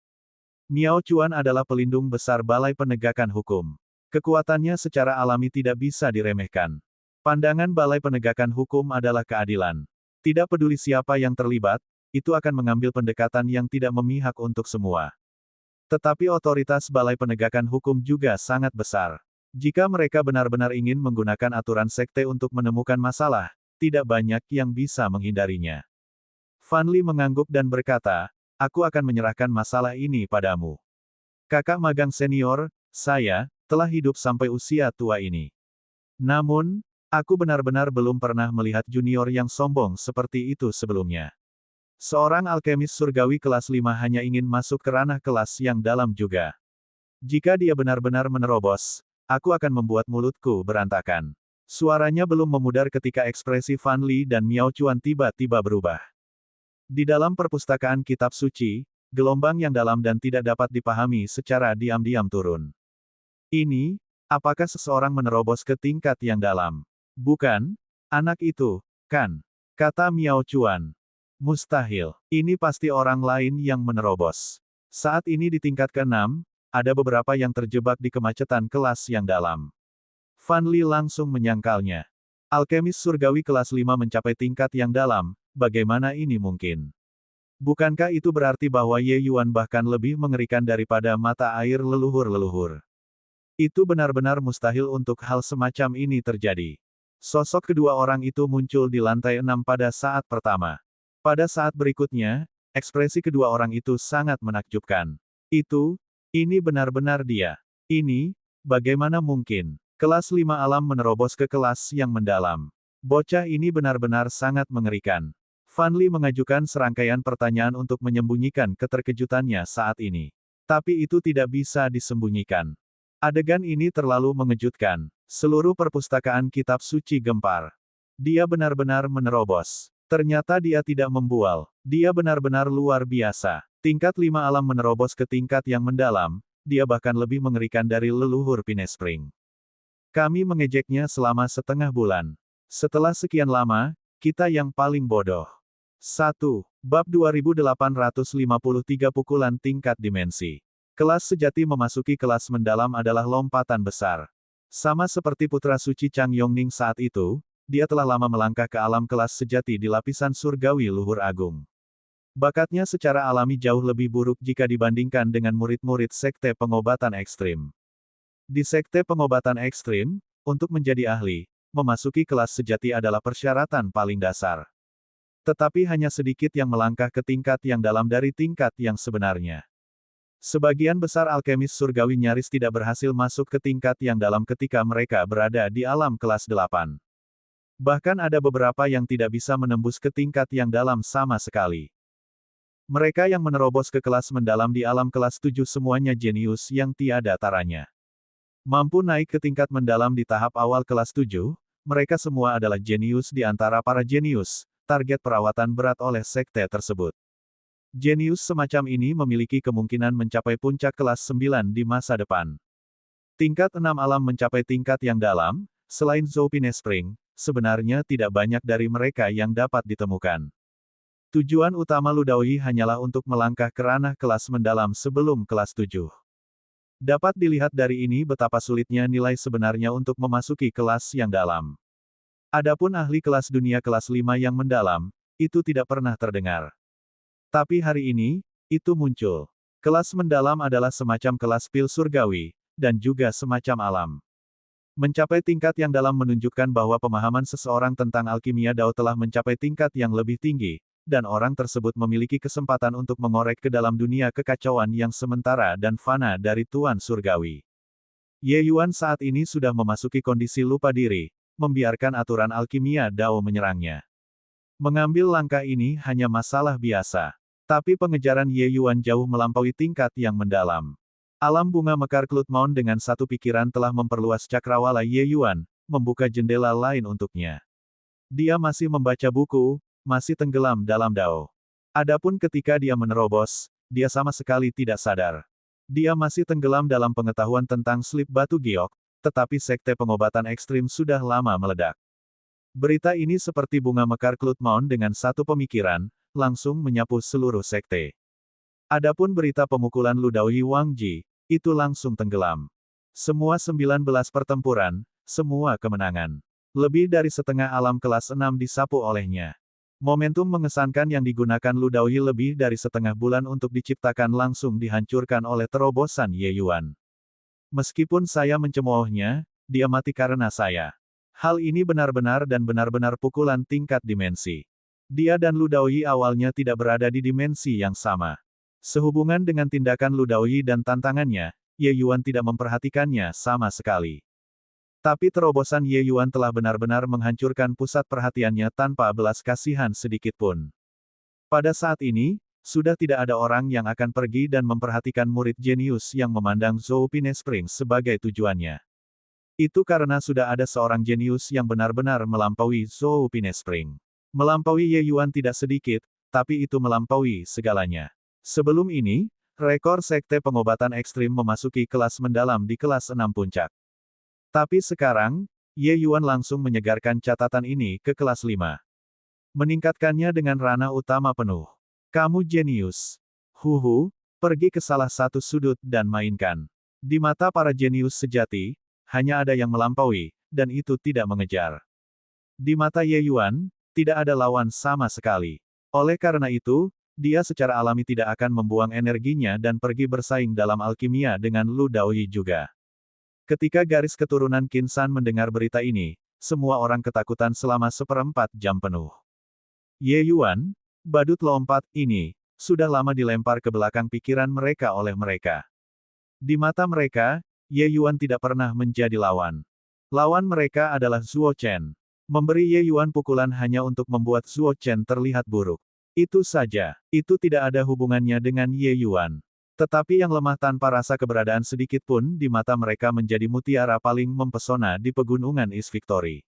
S1: Miao Chuan adalah pelindung besar Balai Penegakan Hukum. Kekuatannya secara alami tidak bisa diremehkan. Pandangan Balai Penegakan Hukum adalah keadilan. Tidak peduli siapa yang terlibat, itu akan mengambil pendekatan yang tidak memihak untuk semua. Tetapi otoritas Balai Penegakan Hukum juga sangat besar. Jika mereka benar-benar ingin menggunakan aturan sekte untuk menemukan masalah, tidak banyak yang bisa menghindarinya. Fan Li mengangguk dan berkata, aku akan menyerahkan masalah ini padamu. Kakak magang senior, saya, telah hidup sampai usia tua ini. Namun, aku benar-benar belum pernah melihat junior yang sombong seperti itu sebelumnya. Seorang alkemis surgawi kelas 5 hanya ingin masuk ke ranah kelas yang dalam juga. Jika dia benar-benar menerobos, aku akan membuat mulutku berantakan. Suaranya belum memudar ketika ekspresi Fan Li dan Miao Chuan tiba-tiba berubah. Di dalam perpustakaan kitab suci, gelombang yang dalam dan tidak dapat dipahami secara diam-diam turun. Ini, apakah seseorang menerobos ke tingkat yang dalam? Bukan, anak itu, kan? Kata Miao Chuan. Mustahil, ini pasti orang lain yang menerobos. Saat ini di tingkat ke-6, ada beberapa yang terjebak di kemacetan kelas yang dalam. Fan Li langsung menyangkalnya. Alkemis surgawi kelas 5 mencapai tingkat yang dalam, bagaimana ini mungkin? Bukankah itu berarti bahwa Ye Yuan bahkan lebih mengerikan daripada mata air leluhur-leluhur? Itu benar-benar mustahil untuk hal semacam ini terjadi. Sosok kedua orang itu muncul di lantai 6 pada saat pertama. Pada saat berikutnya, ekspresi kedua orang itu sangat menakjubkan. Ini benar-benar dia. Ini, bagaimana mungkin? Kelas 5 alam menerobos ke kelas yang mendalam. Bocah ini benar-benar sangat mengerikan. Fan Li mengajukan serangkaian pertanyaan untuk menyembunyikan keterkejutannya saat ini. Tapi itu tidak bisa disembunyikan. Adegan ini terlalu mengejutkan. Seluruh perpustakaan kitab suci gempar. Dia benar-benar menerobos. Ternyata dia tidak membual. Dia benar-benar luar biasa. Tingkat 5 alam menerobos ke tingkat yang mendalam, dia bahkan lebih mengerikan dari leluhur Pinespring. Kami mengejeknya selama setengah bulan. Setelah sekian lama, kita yang paling bodoh. 1. Bab 2853 Pukulan Tingkat Dimensi. Kelas sejati memasuki kelas mendalam adalah lompatan besar. Sama seperti putra suci Chang Yongning saat itu, dia telah lama melangkah ke alam kelas sejati di lapisan surgawi luhur agung. Bakatnya secara alami jauh lebih buruk jika dibandingkan dengan murid-murid sekte pengobatan ekstrim. Di sekte pengobatan ekstrim, untuk menjadi ahli, memasuki kelas sejati adalah persyaratan paling dasar. Tetapi hanya sedikit yang melangkah ke tingkat yang dalam dari tingkat yang sebenarnya. Sebagian besar alkemis surgawi nyaris tidak berhasil masuk ke tingkat yang dalam ketika mereka berada di alam kelas 8. Bahkan ada beberapa yang tidak bisa menembus ke tingkat yang dalam sama sekali. Mereka yang menerobos ke kelas mendalam di alam kelas 7 semuanya jenius yang tiada taranya. Mampu naik ke tingkat mendalam di tahap awal kelas 7, mereka semua adalah jenius di antara para jenius, target perawatan berat oleh sekte tersebut. Jenius semacam ini memiliki kemungkinan mencapai puncak kelas 9 di masa depan. Tingkat 6 alam mencapai tingkat yang dalam, selain Zhou Pinespring, sebenarnya tidak banyak dari mereka yang dapat ditemukan. Tujuan utama Ludaoyi hanyalah untuk melangkah ke ranah kelas mendalam sebelum kelas 7. Dapat dilihat dari ini betapa sulitnya nilai sebenarnya untuk memasuki kelas yang dalam. Adapun ahli kelas dunia kelas 5 yang mendalam, itu tidak pernah terdengar. Tapi hari ini, itu muncul. Kelas mendalam adalah semacam kelas pil surgawi, dan juga semacam alam. Mencapai tingkat yang dalam menunjukkan bahwa pemahaman seseorang tentang alkimia Dao telah mencapai tingkat yang lebih tinggi, dan orang tersebut memiliki kesempatan untuk mengorek ke dalam dunia kekacauan yang sementara dan fana dari Tuan Surgawi. Ye Yuan saat ini sudah memasuki kondisi lupa diri, membiarkan aturan alkimia Dao menyerangnya. Mengambil langkah ini hanya masalah biasa. Tapi pengejaran Ye Yuan jauh melampaui tingkat yang mendalam. Alam bunga mekar Klutmon dengan satu pikiran telah memperluas cakrawala Ye Yuan, membuka jendela lain untuknya. Dia masih membaca buku, masih tenggelam dalam Dao. Adapun ketika dia menerobos, dia sama sekali tidak sadar. Dia masih tenggelam dalam pengetahuan tentang slip batu giok, tetapi sekte pengobatan ekstrim sudah lama meledak. Berita ini seperti bunga mekar Klutmon dengan satu pemikiran, langsung menyapu seluruh sekte. Adapun berita pemukulan Ludaoyi Wangji, itu langsung tenggelam. Semua 19 pertempuran, semua kemenangan. Lebih dari setengah alam kelas 6 disapu olehnya. Momentum mengesankan yang digunakan Ludaoyi lebih dari setengah bulan untuk diciptakan langsung dihancurkan oleh terobosan Ye Yuan. Meskipun saya mencemoohnya, dia mati karena saya. Hal ini benar-benar dan benar-benar pukulan tingkat dimensi. Dia dan Lu Daoyi awalnya tidak berada di dimensi yang sama. Sehubungan dengan tindakan Lu Daoyi dan tantangannya, Ye Yuan tidak memperhatikannya sama sekali. Tapi terobosan Ye Yuan telah benar-benar menghancurkan pusat perhatiannya tanpa belas kasihan sedikitpun. Pada saat ini, sudah tidak ada orang yang akan pergi dan memperhatikan murid jenius yang memandang Zhou Pinespring sebagai tujuannya. Itu karena sudah ada seorang jenius yang benar-benar melampaui Zhou Pinespring. Melampaui Ye Yuan tidak sedikit, tapi itu melampaui segalanya. Sebelum ini, rekor Sekte Pengobatan Ekstrim memasuki kelas mendalam di kelas 6 puncak. Tapi sekarang, Ye Yuan langsung menyegarkan catatan ini ke kelas 5. Meningkatkannya dengan ranah utama penuh. Kamu jenius. Huhu, pergi ke salah satu sudut dan mainkan. Di mata para jenius sejati, hanya ada yang melampaui, dan itu tidak mengejar. Di mata Ye Yuan, tidak ada lawan sama sekali. Oleh karena itu, dia secara alami tidak akan membuang energinya dan pergi bersaing dalam alkimia dengan Lu Daoyi juga. Ketika garis keturunan Qin San mendengar berita ini, semua orang ketakutan selama 1/4 jam penuh. Ye Yuan, badut lompat, ini, sudah lama dilempar ke belakang pikiran mereka oleh mereka. Di mata mereka, Ye Yuan tidak pernah menjadi lawan. Lawan mereka adalah Zuo Chen. Memberi Ye Yuan pukulan hanya untuk membuat Zuo Chen terlihat buruk. Itu saja, itu tidak ada hubungannya dengan Ye Yuan. Tetapi yang lemah tanpa rasa keberadaan sedikit pun di mata mereka menjadi mutiara paling mempesona di pegunungan East Victory.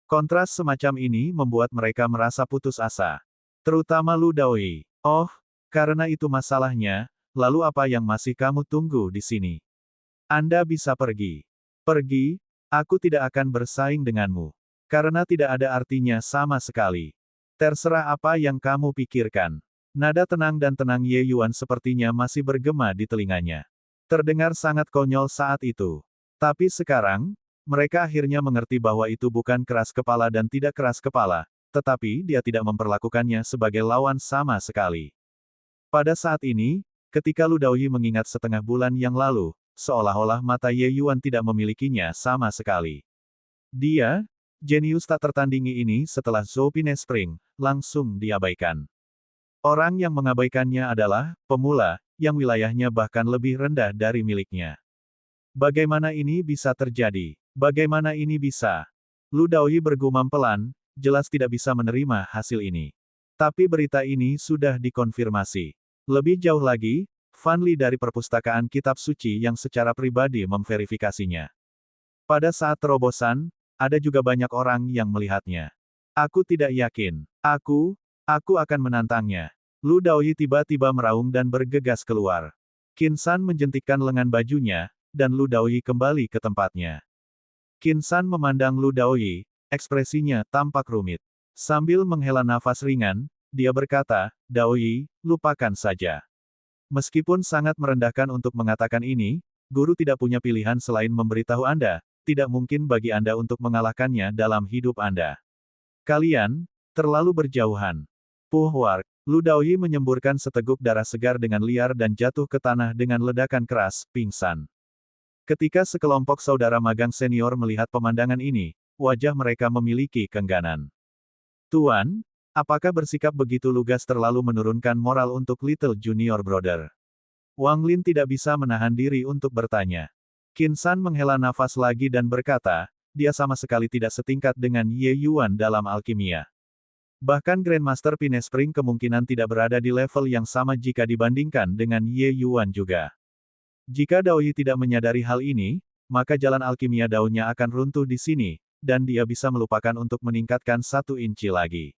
S1: Kontras semacam ini membuat mereka merasa putus asa. Terutama Lu Daoyi. Oh, karena itu masalahnya, lalu apa yang masih kamu tunggu di sini? Anda bisa pergi. Pergi, aku tidak akan bersaing denganmu. Karena tidak ada artinya sama sekali. Terserah apa yang kamu pikirkan. Nada tenang dan tenang Ye Yuan sepertinya masih bergema di telinganya. Terdengar sangat konyol saat itu. Tapi sekarang, mereka akhirnya mengerti bahwa itu bukan keras kepala dan tidak keras kepala, tetapi dia tidak memperlakukannya sebagai lawan sama sekali. Pada saat ini, ketika Lu Daoyi mengingat setengah bulan yang lalu, seolah-olah mata Ye Yuan tidak memilikinya sama sekali. Dia, jenius tak tertandingi ini setelah Zhou Pinespring, langsung diabaikan. Orang yang mengabaikannya adalah pemula, yang wilayahnya bahkan lebih rendah dari miliknya. Bagaimana ini bisa terjadi? Bagaimana ini bisa? Lu Daoyi bergumam pelan, jelas tidak bisa menerima hasil ini. Tapi berita ini sudah dikonfirmasi. Lebih jauh lagi, Fan Li dari perpustakaan kitab suci yang secara pribadi memverifikasinya. Pada saat terobosan, ada juga banyak orang yang melihatnya. Aku tidak yakin. Aku akan menantangnya. Lu Daoyi tiba-tiba meraung dan bergegas keluar. Qin San menjentikkan lengan bajunya, dan Lu Daoyi kembali ke tempatnya. Qin San memandang Lu Daoyi, ekspresinya tampak rumit. Sambil menghela nafas ringan, dia berkata, Daoyi, lupakan saja. Meskipun sangat merendahkan untuk mengatakan ini, guru tidak punya pilihan selain memberitahu Anda, tidak mungkin bagi Anda untuk mengalahkannya dalam hidup Anda. Kalian, terlalu berjauhan. Puhwar, Lu Daoyi menyemburkan seteguk darah segar dengan liar dan jatuh ke tanah dengan ledakan keras, pingsan. Ketika sekelompok saudara magang senior melihat pemandangan ini, wajah mereka memiliki keengganan. Tuan, apakah bersikap begitu lugas terlalu menurunkan moral untuk Little Junior Brother? Wang Lin tidak bisa menahan diri untuk bertanya. Qin San menghela nafas lagi dan berkata, dia sama sekali tidak setingkat dengan Ye Yuan dalam alkimia. Bahkan Grandmaster Pinespring kemungkinan tidak berada di level yang sama jika dibandingkan dengan Ye Yuan juga. Jika Daoyi tidak menyadari hal ini, maka jalan alkimia daunnya akan runtuh di sini, dan dia bisa melupakan untuk meningkatkan 1 inci lagi.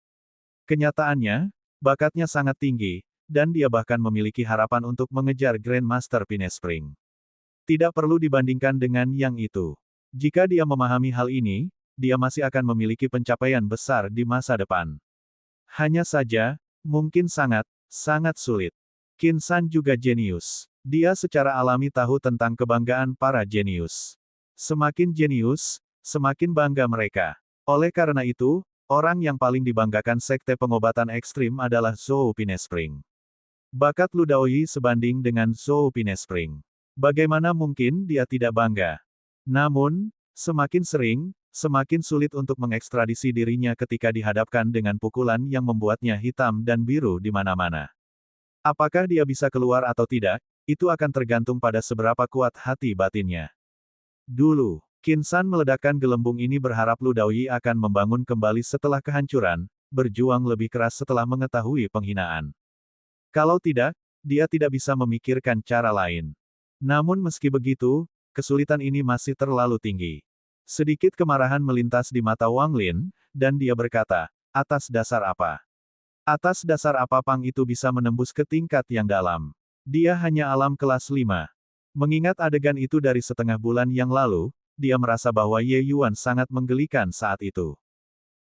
S1: Kenyataannya, bakatnya sangat tinggi, dan dia bahkan memiliki harapan untuk mengejar Grandmaster Pinespring. Tidak perlu dibandingkan dengan yang itu. Jika dia memahami hal ini, dia masih akan memiliki pencapaian besar di masa depan. Hanya saja, mungkin sangat sulit. Qin San juga jenius. Dia secara alami tahu tentang kebanggaan para jenius. Semakin jenius, semakin bangga mereka. Oleh karena itu, orang yang paling dibanggakan Sekte Pengobatan Ekstrim adalah Zhou Pinespring. Bakat Lu Daoyi sebanding dengan Zhou Pinespring. Bagaimana mungkin dia tidak bangga? Namun, semakin sering, semakin sulit untuk mengekstradisi dirinya ketika dihadapkan dengan pukulan yang membuatnya hitam dan biru di mana-mana. Apakah dia bisa keluar atau tidak, itu akan tergantung pada seberapa kuat hati batinnya. Dulu, Qin San meledakkan gelembung ini berharap Lu Daoyi akan membangun kembali setelah kehancuran, berjuang lebih keras setelah mengetahui penghinaan. Kalau tidak, dia tidak bisa memikirkan cara lain. Namun meski begitu, kesulitan ini masih terlalu tinggi. Sedikit kemarahan melintas di mata Wang Lin, dan dia berkata, atas dasar apa? Atas dasar apa Pang itu bisa menembus ke tingkat yang dalam? Dia hanya alam kelas 5. Mengingat adegan itu dari setengah bulan yang lalu, dia merasa bahwa Ye Yuan sangat menggelikan saat itu.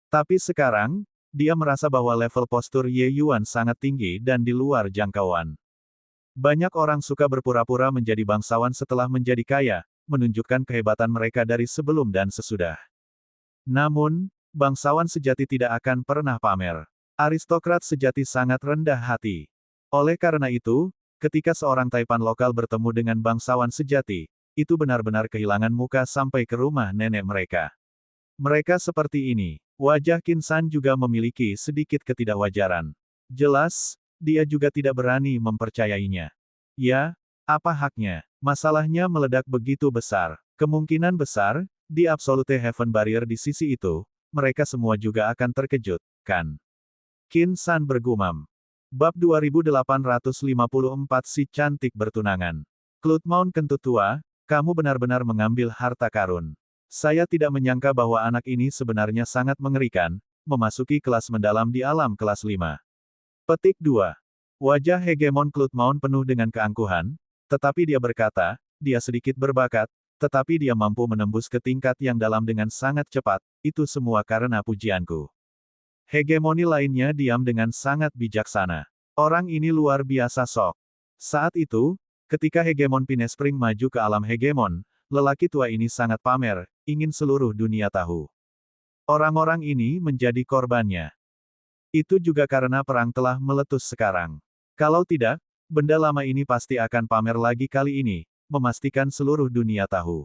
S1: Tapi sekarang, dia merasa bahwa level postur Ye Yuan sangat tinggi dan di luar jangkauan. Banyak orang suka berpura-pura menjadi bangsawan setelah menjadi kaya, menunjukkan kehebatan mereka dari sebelum dan sesudah. Namun, bangsawan sejati tidak akan pernah pamer. Aristokrat sejati sangat rendah hati. Oleh karena itu, ketika seorang taipan lokal bertemu dengan bangsawan sejati, itu benar-benar kehilangan muka sampai ke rumah nenek mereka. Mereka seperti ini. Wajah Qin San juga memiliki sedikit ketidakwajaran. Jelas, dia juga tidak berani mempercayainya. Ya, apa haknya? Masalahnya meledak begitu besar. Kemungkinan besar, di Absolute Heaven Barrier di sisi itu, mereka semua juga akan terkejut, kan? Qin San bergumam. Bab 2854 Si Cantik Bertunangan. Cloudmount kentut tua, kamu benar-benar mengambil harta karun. Saya tidak menyangka bahwa anak ini sebenarnya sangat mengerikan, memasuki kelas mendalam di alam kelas 5. Petik 2. Wajah hegemon Cloudmount penuh dengan keangkuhan, tetapi dia berkata, dia sedikit berbakat, tetapi dia mampu menembus ke tingkat yang dalam dengan sangat cepat, itu semua karena pujianku. Hegemoni lainnya diam dengan sangat bijaksana. Orang ini luar biasa sok. Saat itu, ketika hegemon Pinespring maju ke alam hegemon, lelaki tua ini sangat pamer, ingin seluruh dunia tahu. Orang-orang ini menjadi korbannya. Itu juga karena perang telah meletus sekarang. Kalau tidak, benda lama ini pasti akan pamer lagi kali ini, memastikan seluruh dunia tahu.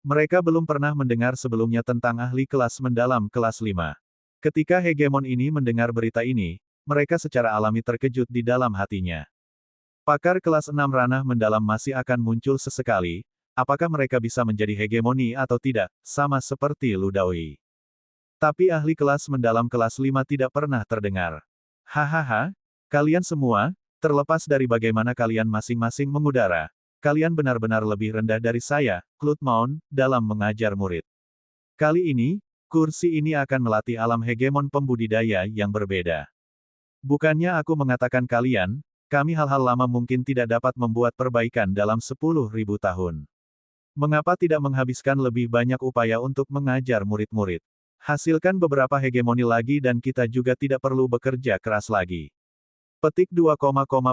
S1: Mereka belum pernah mendengar sebelumnya tentang ahli kelas mendalam kelas 5. Ketika hegemon ini mendengar berita ini, mereka secara alami terkejut di dalam hatinya. Pakar kelas 6 ranah mendalam masih akan muncul sesekali, apakah mereka bisa menjadi hegemoni atau tidak, sama seperti Lu Daoyi. Tapi ahli kelas mendalam kelas 5 tidak pernah terdengar. Hahaha, kalian semua, terlepas dari bagaimana kalian masing-masing mengudara, kalian benar-benar lebih rendah dari saya, Cloudmount, dalam mengajar murid. Kali ini, kursi ini akan melatih alam hegemon pembudidaya yang berbeda. Bukannya aku mengatakan kalian, kami hal-hal lama mungkin tidak dapat membuat perbaikan dalam 10.000 tahun. Mengapa tidak menghabiskan lebih banyak upaya untuk mengajar murid-murid? Hasilkan beberapa hegemoni lagi dan kita juga tidak perlu bekerja keras lagi. Petik 2,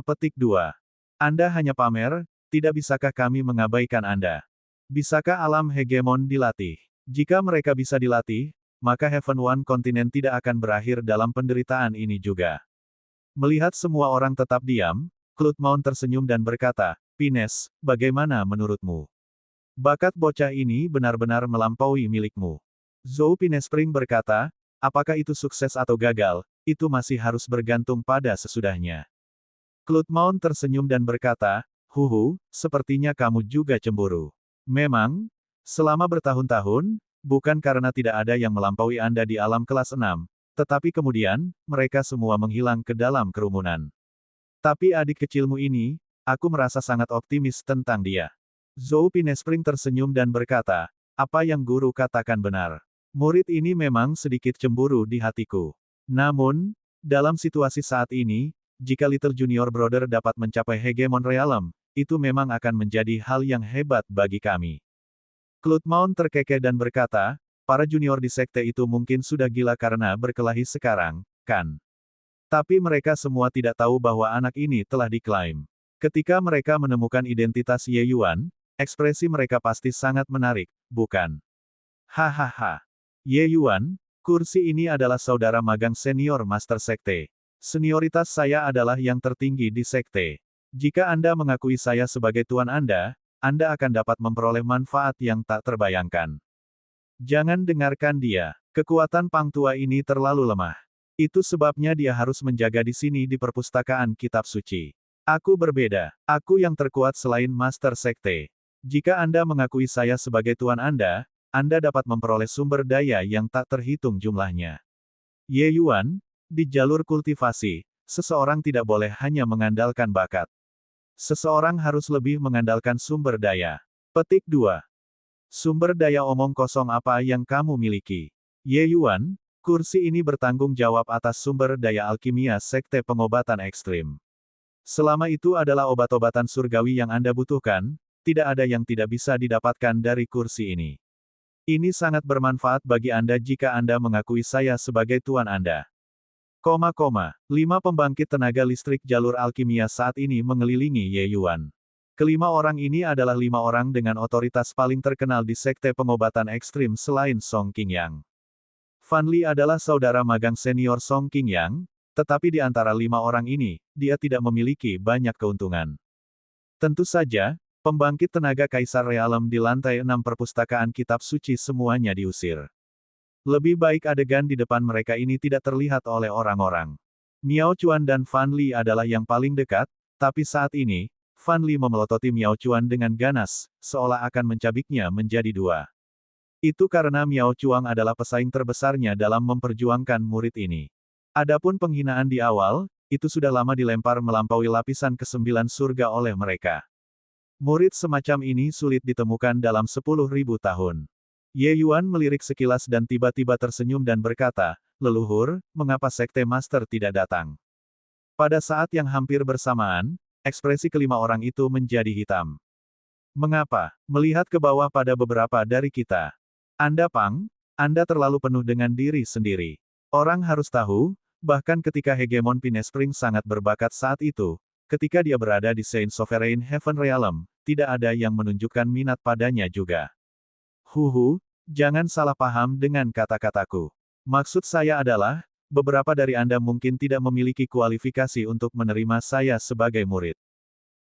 S1: petik 2. Anda hanya pamer, tidak bisakah kami mengabaikan Anda? Bisakah alam hegemon dilatih? Jika mereka bisa dilatih, maka Heaven One Continent tidak akan berakhir dalam penderitaan ini juga. Melihat semua orang tetap diam, Cloudmount tersenyum dan berkata, Pines, bagaimana menurutmu? Bakat bocah ini benar-benar melampaui milikmu. Zhou Pinespring berkata, apakah itu sukses atau gagal, itu masih harus bergantung pada sesudahnya. Cloudmount tersenyum dan berkata, Huhu, sepertinya kamu juga cemburu. Memang, selama bertahun-tahun, bukan karena tidak ada yang melampaui Anda di alam kelas 6, tetapi kemudian, mereka semua menghilang ke dalam kerumunan. Tapi adik kecilmu ini, aku merasa sangat optimis tentang dia. Zhou Pinespring tersenyum dan berkata, apa yang guru katakan benar. Murid ini memang sedikit cemburu di hatiku. Namun, dalam situasi saat ini, jika Little Junior Brother dapat mencapai hegemon realm, itu memang akan menjadi hal yang hebat bagi kami. Cloudmount terkekeh dan berkata, para junior di sekte itu mungkin sudah gila karena berkelahi sekarang, kan? Tapi mereka semua tidak tahu bahwa anak ini telah diklaim. Ketika mereka menemukan identitas Ye Yuan, ekspresi mereka pasti sangat menarik, bukan? Hahaha. Ye Yuan, kursi ini adalah saudara magang senior Master Sekte. Senioritas saya adalah yang tertinggi di Sekte. Jika Anda mengakui saya sebagai tuan Anda, Anda akan dapat memperoleh manfaat yang tak terbayangkan. Jangan dengarkan dia. Kekuatan Pang tua ini terlalu lemah. Itu sebabnya dia harus menjaga di sini di perpustakaan kitab suci. Aku berbeda. Aku yang terkuat selain Master Sekte. Jika Anda mengakui saya sebagai tuan Anda dapat memperoleh sumber daya yang tak terhitung jumlahnya. Ye Yuan, di jalur kultivasi, seseorang tidak boleh hanya mengandalkan bakat. Seseorang harus lebih mengandalkan sumber daya. Petik 2. Sumber daya omong kosong apa yang kamu miliki? Ye Yuan, kursi ini bertanggung jawab atas sumber daya alkimia sekte pengobatan ekstrim. Selama itu adalah obat-obatan surgawi yang Anda butuhkan, tidak ada yang tidak bisa didapatkan dari kursi ini. Ini sangat bermanfaat bagi Anda jika Anda mengakui saya sebagai tuan Anda. 5 pembangkit tenaga listrik jalur alkimia saat ini mengelilingi Ye Yuan. Kelima orang ini adalah 5 orang dengan otoritas paling terkenal di sekte pengobatan ekstrim selain Song Qingyang. Fan Li adalah saudara magang senior Song Qingyang, tetapi di antara 5 orang ini, dia tidak memiliki banyak keuntungan. Tentu saja, pembangkit tenaga Kaisar Realem di lantai 6 perpustakaan kitab suci semuanya diusir. Lebih baik adegan di depan mereka ini tidak terlihat oleh orang-orang. Miao Chuan dan Fan Li adalah yang paling dekat, tapi saat ini, Fan Li memelototi Miao Chuan dengan ganas, seolah akan mencabiknya menjadi 2. Itu karena Miao Chuan adalah pesaing terbesarnya dalam memperjuangkan murid ini. Adapun penghinaan di awal, itu sudah lama dilempar melampaui lapisan ke-9 surga oleh mereka. Murid semacam ini sulit ditemukan dalam 10.000 tahun. Ye Yuan melirik sekilas dan tiba-tiba tersenyum dan berkata, "Leluhur, mengapa Sekte Master tidak datang?" Pada saat yang hampir bersamaan, ekspresi kelima orang itu menjadi hitam. "Mengapa?" Melihat ke bawah pada beberapa dari kita. "Anda Pang, Anda terlalu penuh dengan diri sendiri. Orang harus tahu, bahkan ketika Hegemon Pinespring sangat berbakat saat itu, ketika dia berada di Saint Sovereign Heaven Realm, tidak ada yang menunjukkan minat padanya juga. Jangan salah paham dengan kata-kataku. Maksud saya adalah, beberapa dari Anda mungkin tidak memiliki kualifikasi untuk menerima saya sebagai murid."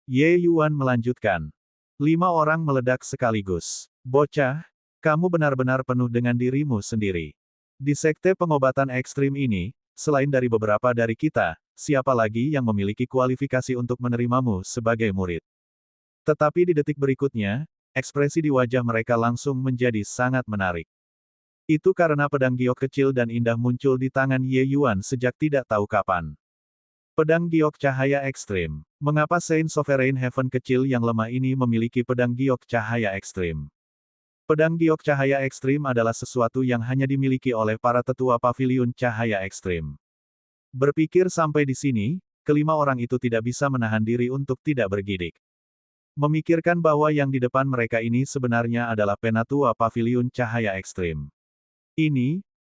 S1: Ye Yuan melanjutkan. 5 orang meledak sekaligus. "Bocah, kamu benar-benar penuh dengan dirimu sendiri. Di sekte pengobatan ekstrim ini, selain dari beberapa dari kita, siapa lagi yang memiliki kualifikasi untuk menerimamu sebagai murid?" Tetapi di detik berikutnya, ekspresi di wajah mereka langsung menjadi sangat menarik. Itu karena pedang giok kecil dan indah muncul di tangan Ye Yuan sejak tidak tahu kapan. Pedang giok cahaya ekstrim. Mengapa Saint Sovereign Heaven kecil yang lemah ini memiliki pedang giok cahaya ekstrim? Pedang giok cahaya ekstrim adalah sesuatu yang hanya dimiliki oleh para tetua paviliun cahaya ekstrim. Berpikir sampai di sini, kelima orang itu tidak bisa menahan diri untuk tidak bergidik. Memikirkan bahwa yang di depan mereka ini sebenarnya adalah penatua paviliun cahaya ekstrim.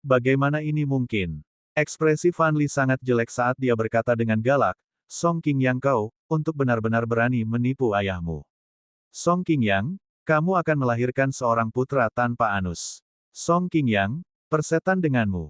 S1: Bagaimana ini mungkin? Ekspresi Fan Li sangat jelek saat dia berkata dengan galak, "Song Qingyang kau, untuk benar-benar berani menipu ayahmu. Song Qingyang, kamu akan melahirkan seorang putra tanpa anus. Song Qingyang, persetan denganmu."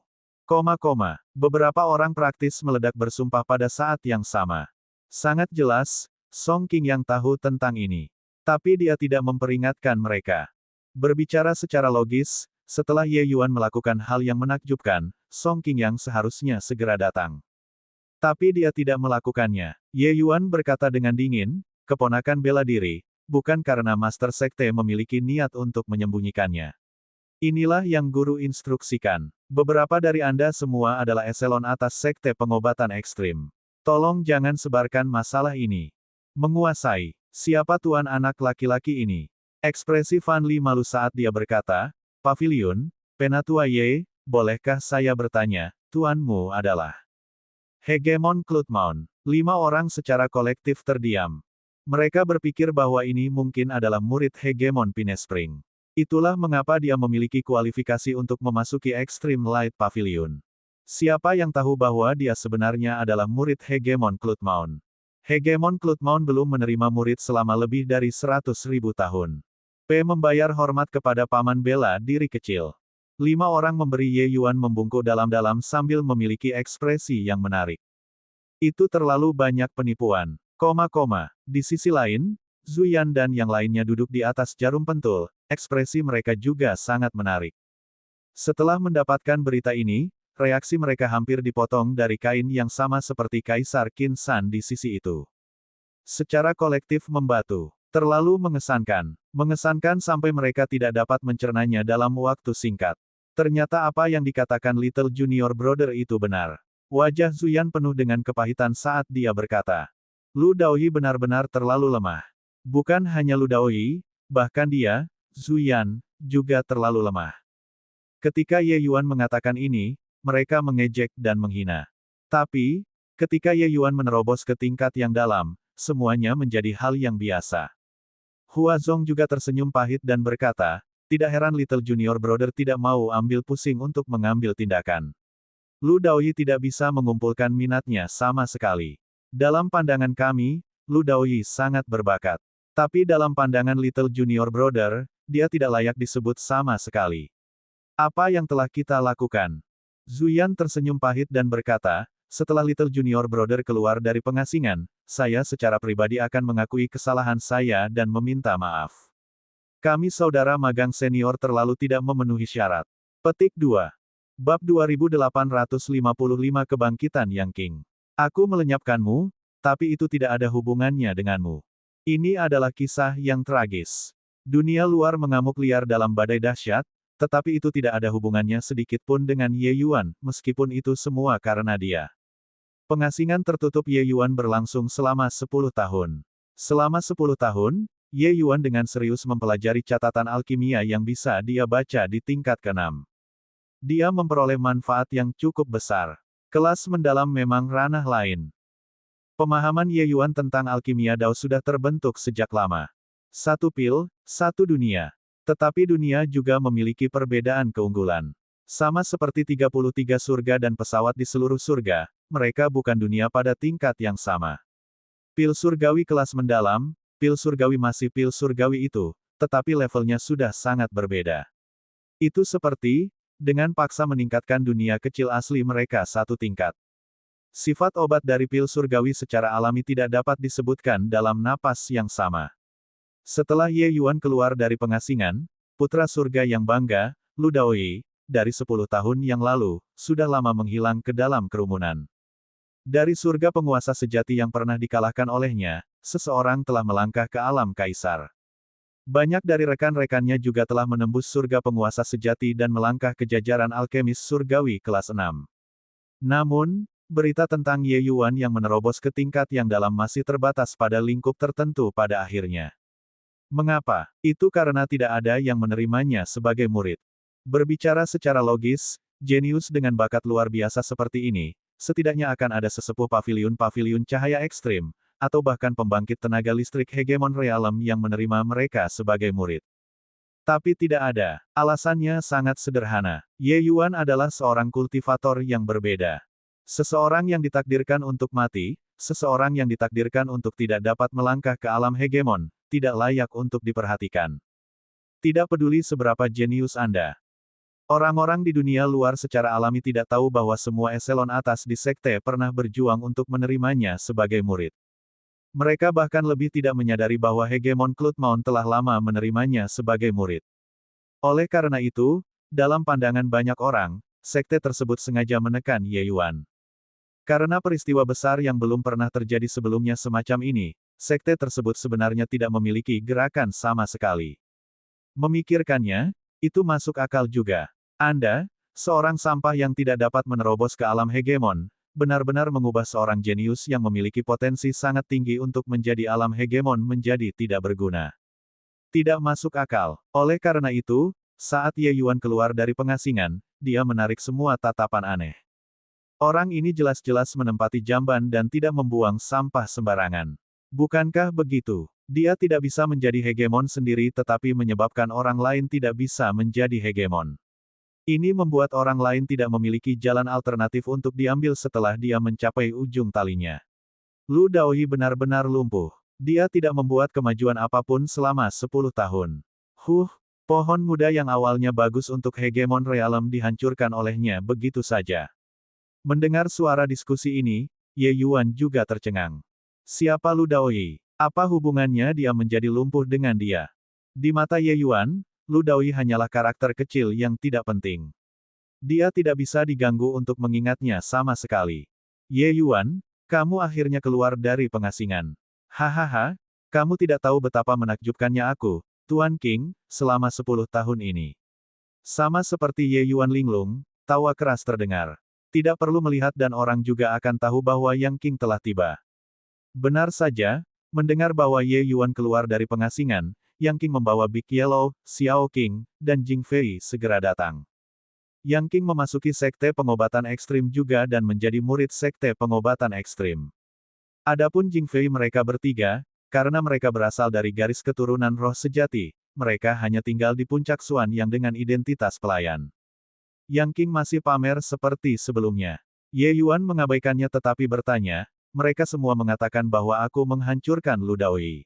S1: Beberapa orang praktis meledak bersumpah pada saat yang sama. Sangat jelas, Song Qingyang tahu tentang ini. Tapi dia tidak memperingatkan mereka. Berbicara secara logis, setelah Ye Yuan melakukan hal yang menakjubkan, Song Qingyang seharusnya segera datang. Tapi dia tidak melakukannya. Ye Yuan berkata dengan dingin, "Keponakan bela diri, bukan karena Master Sekte memiliki niat untuk menyembunyikannya. Inilah yang guru instruksikan. Beberapa dari Anda semua adalah eselon atas Sekte Pengobatan Ekstrim. Tolong jangan sebarkan masalah ini. Menguasai. Siapa tuan anak laki-laki ini?" Ekspresi Fan Li malu saat dia berkata, "Paviliun, Penatua Ye, bolehkah saya bertanya, tuanmu adalah?" Hegemon Klutmon. 5 orang secara kolektif terdiam. Mereka berpikir bahwa ini mungkin adalah murid Hegemon Pinespring. Itulah mengapa dia memiliki kualifikasi untuk memasuki Extreme Light Pavilion. Siapa yang tahu bahwa dia sebenarnya adalah murid Hegemon Klutmon? Hegemon Klutmon belum menerima murid selama lebih dari 100.000 tahun. Membayar hormat kepada paman bela diri kecil. 5 orang memberi Ye Yuan membungkuk dalam-dalam sambil memiliki ekspresi yang menarik. Itu terlalu banyak penipuan. Di sisi lain, Zuyan dan yang lainnya duduk di atas jarum pentul, ekspresi mereka juga sangat menarik. Setelah mendapatkan berita ini, reaksi mereka hampir dipotong dari kain yang sama seperti Kaisar Qin San di sisi itu. Secara kolektif membatu. Terlalu mengesankan. Mengesankan sampai mereka tidak dapat mencernanya dalam waktu singkat. Ternyata apa yang dikatakan Little Junior Brother itu benar. Wajah Zuyan penuh dengan kepahitan saat dia berkata, Lu Daoyi benar-benar terlalu lemah. Bukan hanya Lu Daoyi, bahkan dia, Zuyan, juga terlalu lemah. Ketika Ye Yuan mengatakan ini, mereka mengejek dan menghina. Tapi, ketika Ye Yuan menerobos ke tingkat yang dalam, semuanya menjadi hal yang biasa. Hua Zong juga tersenyum pahit dan berkata, tidak heran Little Junior Brother tidak mau ambil pusing untuk mengambil tindakan. Lu Daoyi tidak bisa mengumpulkan minatnya sama sekali. Dalam pandangan kami, Lu Daoyi sangat berbakat. Tapi dalam pandangan Little Junior Brother, dia tidak layak disebut sama sekali. Apa yang telah kita lakukan? Zuyan tersenyum pahit dan berkata, setelah Little Junior Brother keluar dari pengasingan, saya secara pribadi akan mengakui kesalahan saya dan meminta maaf. Kami saudara magang senior terlalu tidak memenuhi syarat. Petik 2. Bab 2855 Kebangkitan Yang King. Aku melenyapkanmu, tapi itu tidak ada hubungannya denganmu. Ini adalah kisah yang tragis. Dunia luar mengamuk liar dalam badai dahsyat, tetapi itu tidak ada hubungannya sedikit pun dengan Ye Yuan, meskipun itu semua karena dia. Pengasingan tertutup Ye Yuan berlangsung selama 10 tahun. Selama 10 tahun, Ye Yuan dengan serius mempelajari catatan alkimia yang bisa dia baca di tingkat ke-6. Dia memperoleh manfaat yang cukup besar. Kelas mendalam memang ranah lain. Pemahaman Ye Yuan tentang alkimia Dao sudah terbentuk sejak lama. Satu pil, satu dunia. Tetapi dunia juga memiliki perbedaan keunggulan. Sama seperti 33 surga dan pesawat di seluruh surga, mereka bukan dunia pada tingkat yang sama. Pil surgawi kelas mendalam, pil surgawi masih pil surgawi itu, tetapi levelnya sudah sangat berbeda. Itu seperti, dengan paksa meningkatkan dunia kecil asli mereka satu tingkat. Sifat obat dari pil surgawi secara alami tidak dapat disebutkan dalam napas yang sama. Setelah Ye Yuan keluar dari pengasingan, putra surga yang bangga, Lu Daoyi, dari 10 tahun yang lalu, sudah lama menghilang ke dalam kerumunan. Dari surga penguasa sejati yang pernah dikalahkan olehnya, seseorang telah melangkah ke alam kaisar. Banyak dari rekan-rekannya juga telah menembus surga penguasa sejati dan melangkah ke jajaran alkemis surgawi kelas 6. Namun, berita tentang Ye Yuan yang menerobos ke tingkat yang dalam masih terbatas pada lingkup tertentu pada akhirnya. Mengapa? Itu karena tidak ada yang menerimanya sebagai murid. Berbicara secara logis, jenius dengan bakat luar biasa seperti ini, setidaknya akan ada sesepuh paviliun-paviliun cahaya ekstrim, atau bahkan pembangkit tenaga listrik hegemon realem yang menerima mereka sebagai murid. Tapi tidak ada. Alasannya sangat sederhana. Ye Yuan adalah seorang kultivator yang berbeda. Seseorang yang ditakdirkan untuk mati, seseorang yang ditakdirkan untuk tidak dapat melangkah ke alam hegemon, tidak layak untuk diperhatikan. Tidak peduli seberapa jenius Anda. Orang-orang di dunia luar secara alami tidak tahu bahwa semua eselon atas di sekte pernah berjuang untuk menerimanya sebagai murid. Mereka bahkan lebih tidak menyadari bahwa hegemon Klutmaun telah lama menerimanya sebagai murid. Oleh karena itu, dalam pandangan banyak orang, sekte tersebut sengaja menekan Ye Yuan. Karena peristiwa besar yang belum pernah terjadi sebelumnya semacam ini, sekte tersebut sebenarnya tidak memiliki gerakan sama sekali. Memikirkannya, itu masuk akal juga. Anda, seorang sampah yang tidak dapat menerobos ke alam hegemon, benar-benar mengubah seorang jenius yang memiliki potensi sangat tinggi untuk menjadi alam hegemon menjadi tidak berguna. Tidak masuk akal. Oleh karena itu, saat Ye Yuan keluar dari pengasingan, dia menarik semua tatapan aneh. Orang ini jelas-jelas menempati jamban dan tidak membuang sampah sembarangan. Bukankah begitu? Dia tidak bisa menjadi hegemon sendiri tetapi menyebabkan orang lain tidak bisa menjadi hegemon. Ini membuat orang lain tidak memiliki jalan alternatif untuk diambil setelah dia mencapai ujung talinya. Lu Daoyi benar-benar lumpuh. Dia tidak membuat kemajuan apapun selama 10 tahun. Pohon muda yang awalnya bagus untuk hegemon realem dihancurkan olehnya begitu saja. Mendengar suara diskusi ini, Ye Yuan juga tercengang. Siapa Lu Daoyi? Apa hubungannya dia menjadi lumpuh dengan dia? Di mata Ye Yuan, Lu Daoi hanyalah karakter kecil yang tidak penting. Dia tidak bisa diganggu untuk mengingatnya sama sekali. Ye Yuan, kamu akhirnya keluar dari pengasingan. Hahaha, kamu tidak tahu betapa menakjubkannya aku, Tuan King, selama 10 tahun ini. Sama seperti Ye Yuan linglung, tawa keras terdengar. Tidak perlu melihat dan orang juga akan tahu bahwa Yang King telah tiba. Benar saja, mendengar bahwa Ye Yuan keluar dari pengasingan, Yang King membawa Big Yellow, Xiao King, dan Jing Fei segera datang. Yang King memasuki sekte pengobatan ekstrim juga dan menjadi murid sekte pengobatan ekstrim. Adapun Jing Fei mereka bertiga, karena mereka berasal dari garis keturunan roh sejati, mereka hanya tinggal di puncak Suan yang dengan identitas pelayan. Yang King masih pamer seperti sebelumnya. Ye Yuan mengabaikannya tetapi bertanya, mereka semua mengatakan bahwa aku menghancurkan Lu Daoi.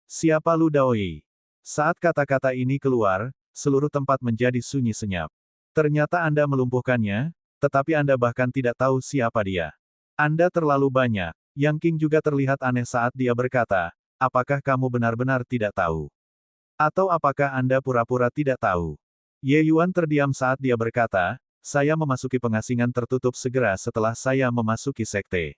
S1: Siapa Lu Daoi? Saat kata-kata ini keluar, seluruh tempat menjadi sunyi senyap. Ternyata Anda melumpuhkannya, tetapi Anda bahkan tidak tahu siapa dia. Anda terlalu banyak. Yang King juga terlihat aneh saat dia berkata, apakah kamu benar-benar tidak tahu? Atau apakah Anda pura-pura tidak tahu? Ye Yuan terdiam saat dia berkata, saya memasuki pengasingan tertutup segera setelah saya memasuki sekte.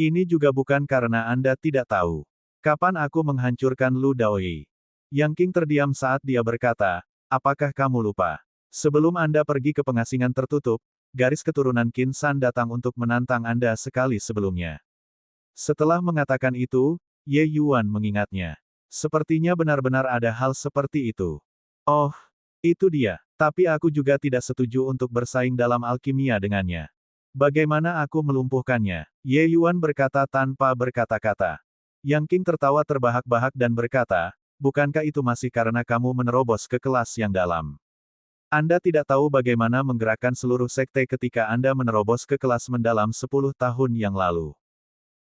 S1: Ini juga bukan karena Anda tidak tahu. Kapan aku menghancurkan Lu Daoi? Yang King terdiam saat dia berkata, apakah kamu lupa? Sebelum Anda pergi ke pengasingan tertutup, garis keturunan Qin San datang untuk menantang Anda sekali sebelumnya. Setelah mengatakan itu, Ye Yuan mengingatnya. Sepertinya benar-benar ada hal seperti itu. Oh, itu dia. Tapi aku juga tidak setuju untuk bersaing dalam alkimia dengannya. Bagaimana aku melumpuhkannya? Ye Yuan berkata tanpa berkata-kata. Yang King tertawa terbahak-bahak dan berkata, bukankah itu masih karena kamu menerobos ke kelas yang dalam? Anda tidak tahu bagaimana menggerakkan seluruh sekte ketika Anda menerobos ke kelas mendalam 10 tahun yang lalu.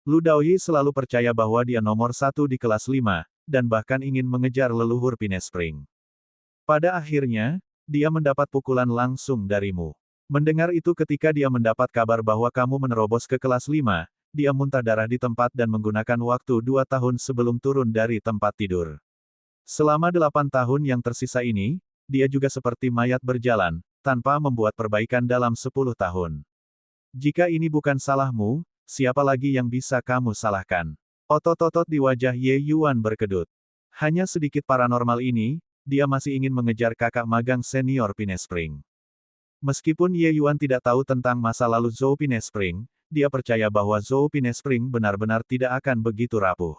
S1: Lu Daoi selalu percaya bahwa dia nomor 1 di kelas 5, dan bahkan ingin mengejar leluhur Pinespring. Pada akhirnya, dia mendapat pukulan langsung darimu. Mendengar itu ketika dia mendapat kabar bahwa kamu menerobos ke kelas 5, dia muntah darah di tempat dan menggunakan waktu 2 tahun sebelum turun dari tempat tidur. Selama 8 tahun yang tersisa ini, dia juga seperti mayat berjalan, tanpa membuat perbaikan dalam 10 tahun. Jika ini bukan salahmu, siapa lagi yang bisa kamu salahkan? Otot-otot di wajah Ye Yuan berkedut. Hanya sedikit paranormal ini, dia masih ingin mengejar kakak magang senior Pinespring. Meskipun Ye Yuan tidak tahu tentang masa lalu Zhou Pinespring, dia percaya bahwa Zhou Pinespring benar-benar tidak akan begitu rapuh.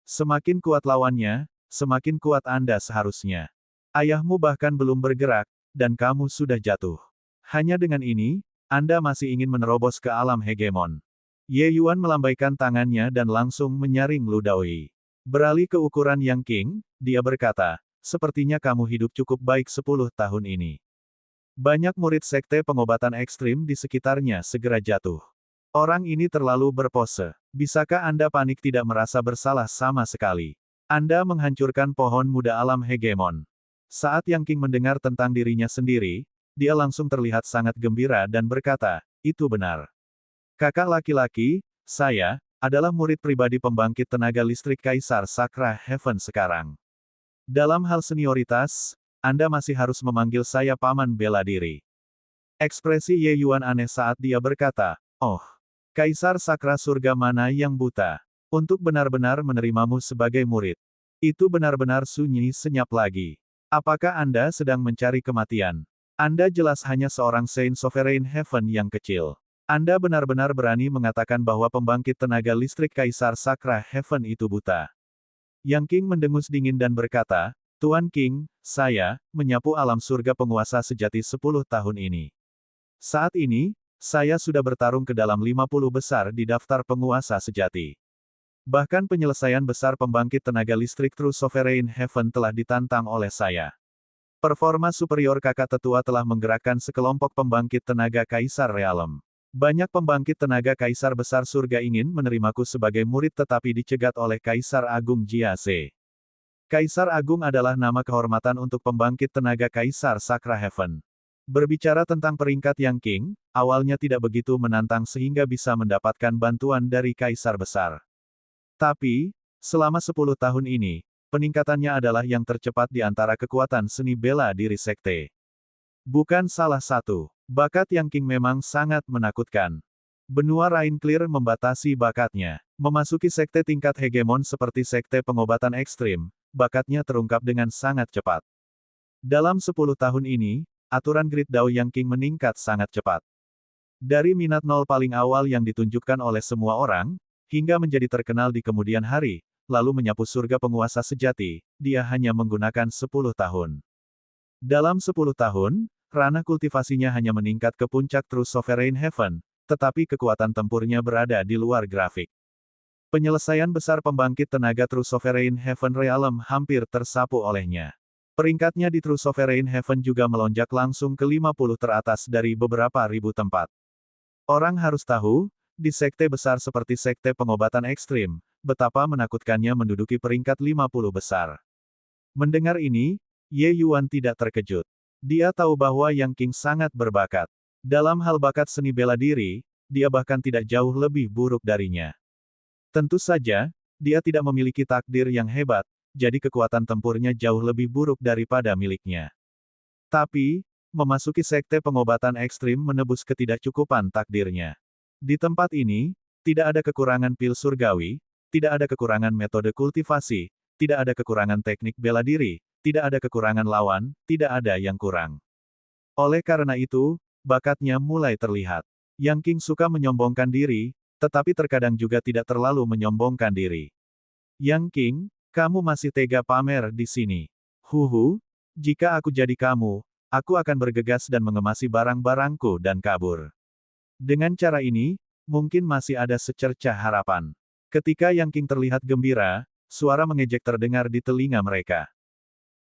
S1: Semakin kuat lawannya, semakin kuat Anda seharusnya. Ayahmu bahkan belum bergerak, dan kamu sudah jatuh. Hanya dengan ini, Anda masih ingin menerobos ke alam hegemon. Ye Yuan melambaikan tangannya dan langsung menyaring Lu Daoi. Beralih ke ukuran Yang King, dia berkata, sepertinya kamu hidup cukup baik 10 tahun ini. Banyak murid sekte pengobatan ekstrim di sekitarnya segera jatuh. Orang ini terlalu berpose. Bisakah Anda panik tidak merasa bersalah sama sekali? Anda menghancurkan pohon muda alam hegemon. Saat Yang King mendengar tentang dirinya sendiri, dia langsung terlihat sangat gembira dan berkata, itu benar. Kakak laki-laki, saya, adalah murid pribadi pembangkit tenaga listrik Kaisar Sakra Heaven sekarang. Dalam hal senioritas, Anda masih harus memanggil saya paman bela diri. Ekspresi Ye Yuan aneh saat dia berkata, oh, Kaisar Sakra surga mana yang buta, untuk benar-benar menerimamu sebagai murid. Itu benar-benar sunyi senyap lagi. Apakah Anda sedang mencari kematian? Anda jelas hanya seorang Saint Sovereign Heaven yang kecil. Anda benar-benar berani mengatakan bahwa pembangkit tenaga listrik Kaisar Sakra Heaven itu buta. Yang King mendengus dingin dan berkata, Tuan King, saya, menyapu alam surga penguasa sejati 10 tahun ini. Saat ini, saya sudah bertarung ke dalam 50 besar di daftar penguasa sejati. Bahkan penyelesaian besar pembangkit tenaga listrik True Sovereign Heaven telah ditantang oleh saya. Performa superior kakak tetua telah menggerakkan sekelompok pembangkit tenaga Kaisar Realem. Banyak pembangkit tenaga Kaisar Besar Surga ingin menerimaku sebagai murid tetapi dicegat oleh Kaisar Agung Jiase. Kaisar Agung adalah nama kehormatan untuk pembangkit tenaga Kaisar Sakra Heaven. Berbicara tentang peringkat Yang King, awalnya tidak begitu menantang sehingga bisa mendapatkan bantuan dari Kaisar Besar. Tapi, Selama 10 tahun ini, peningkatannya adalah yang tercepat di antara kekuatan seni bela diri sekte. Bukan salah satu. Bakat Yang King memang sangat menakutkan. Benua Rainclear membatasi bakatnya. Memasuki sekte tingkat hegemon seperti sekte pengobatan ekstrim, bakatnya terungkap dengan sangat cepat. Dalam 10 tahun ini, aturan Grid Dao Yang King meningkat sangat cepat. Dari minat nol paling awal yang ditunjukkan oleh semua orang, hingga menjadi terkenal di kemudian hari, lalu menyapu surga penguasa sejati, dia hanya menggunakan 10 tahun. Dalam 10 tahun, ranah kultivasinya hanya meningkat ke puncak True Sovereign Heaven, tetapi kekuatan tempurnya berada di luar grafik. Penyelesaian besar pembangkit tenaga True Sovereign Heaven Realm hampir tersapu olehnya. Peringkatnya di True Sovereign Heaven juga melonjak langsung ke 50 teratas dari beberapa ribu tempat. Orang harus tahu, di sekte besar seperti sekte pengobatan ekstrim, betapa menakutkannya menduduki peringkat 50 besar. Mendengar ini, Ye Yuan tidak terkejut. Dia tahu bahwa Yang King sangat berbakat. Dalam hal bakat seni bela diri, dia bahkan tidak jauh lebih buruk darinya. Tentu saja, dia tidak memiliki takdir yang hebat, jadi kekuatan tempurnya jauh lebih buruk daripada miliknya. Tapi, memasuki sekte pengobatan ekstrim menebus ketidakcukupan takdirnya. Di tempat ini, tidak ada kekurangan pil surgawi, tidak ada kekurangan metode kultivasi, tidak ada kekurangan teknik bela diri, tidak ada kekurangan lawan, tidak ada yang kurang. Oleh karena itu, bakatnya mulai terlihat. Yang King suka menyombongkan diri, tetapi terkadang juga tidak terlalu menyombongkan diri. Yang King, kamu masih tega pamer di sini. Huhu, jika aku jadi kamu, aku akan bergegas dan mengemasi barang-barangku dan kabur. Dengan cara ini, mungkin masih ada secercah harapan. Ketika Yang King terlihat gembira, suara mengejek terdengar di telinga mereka.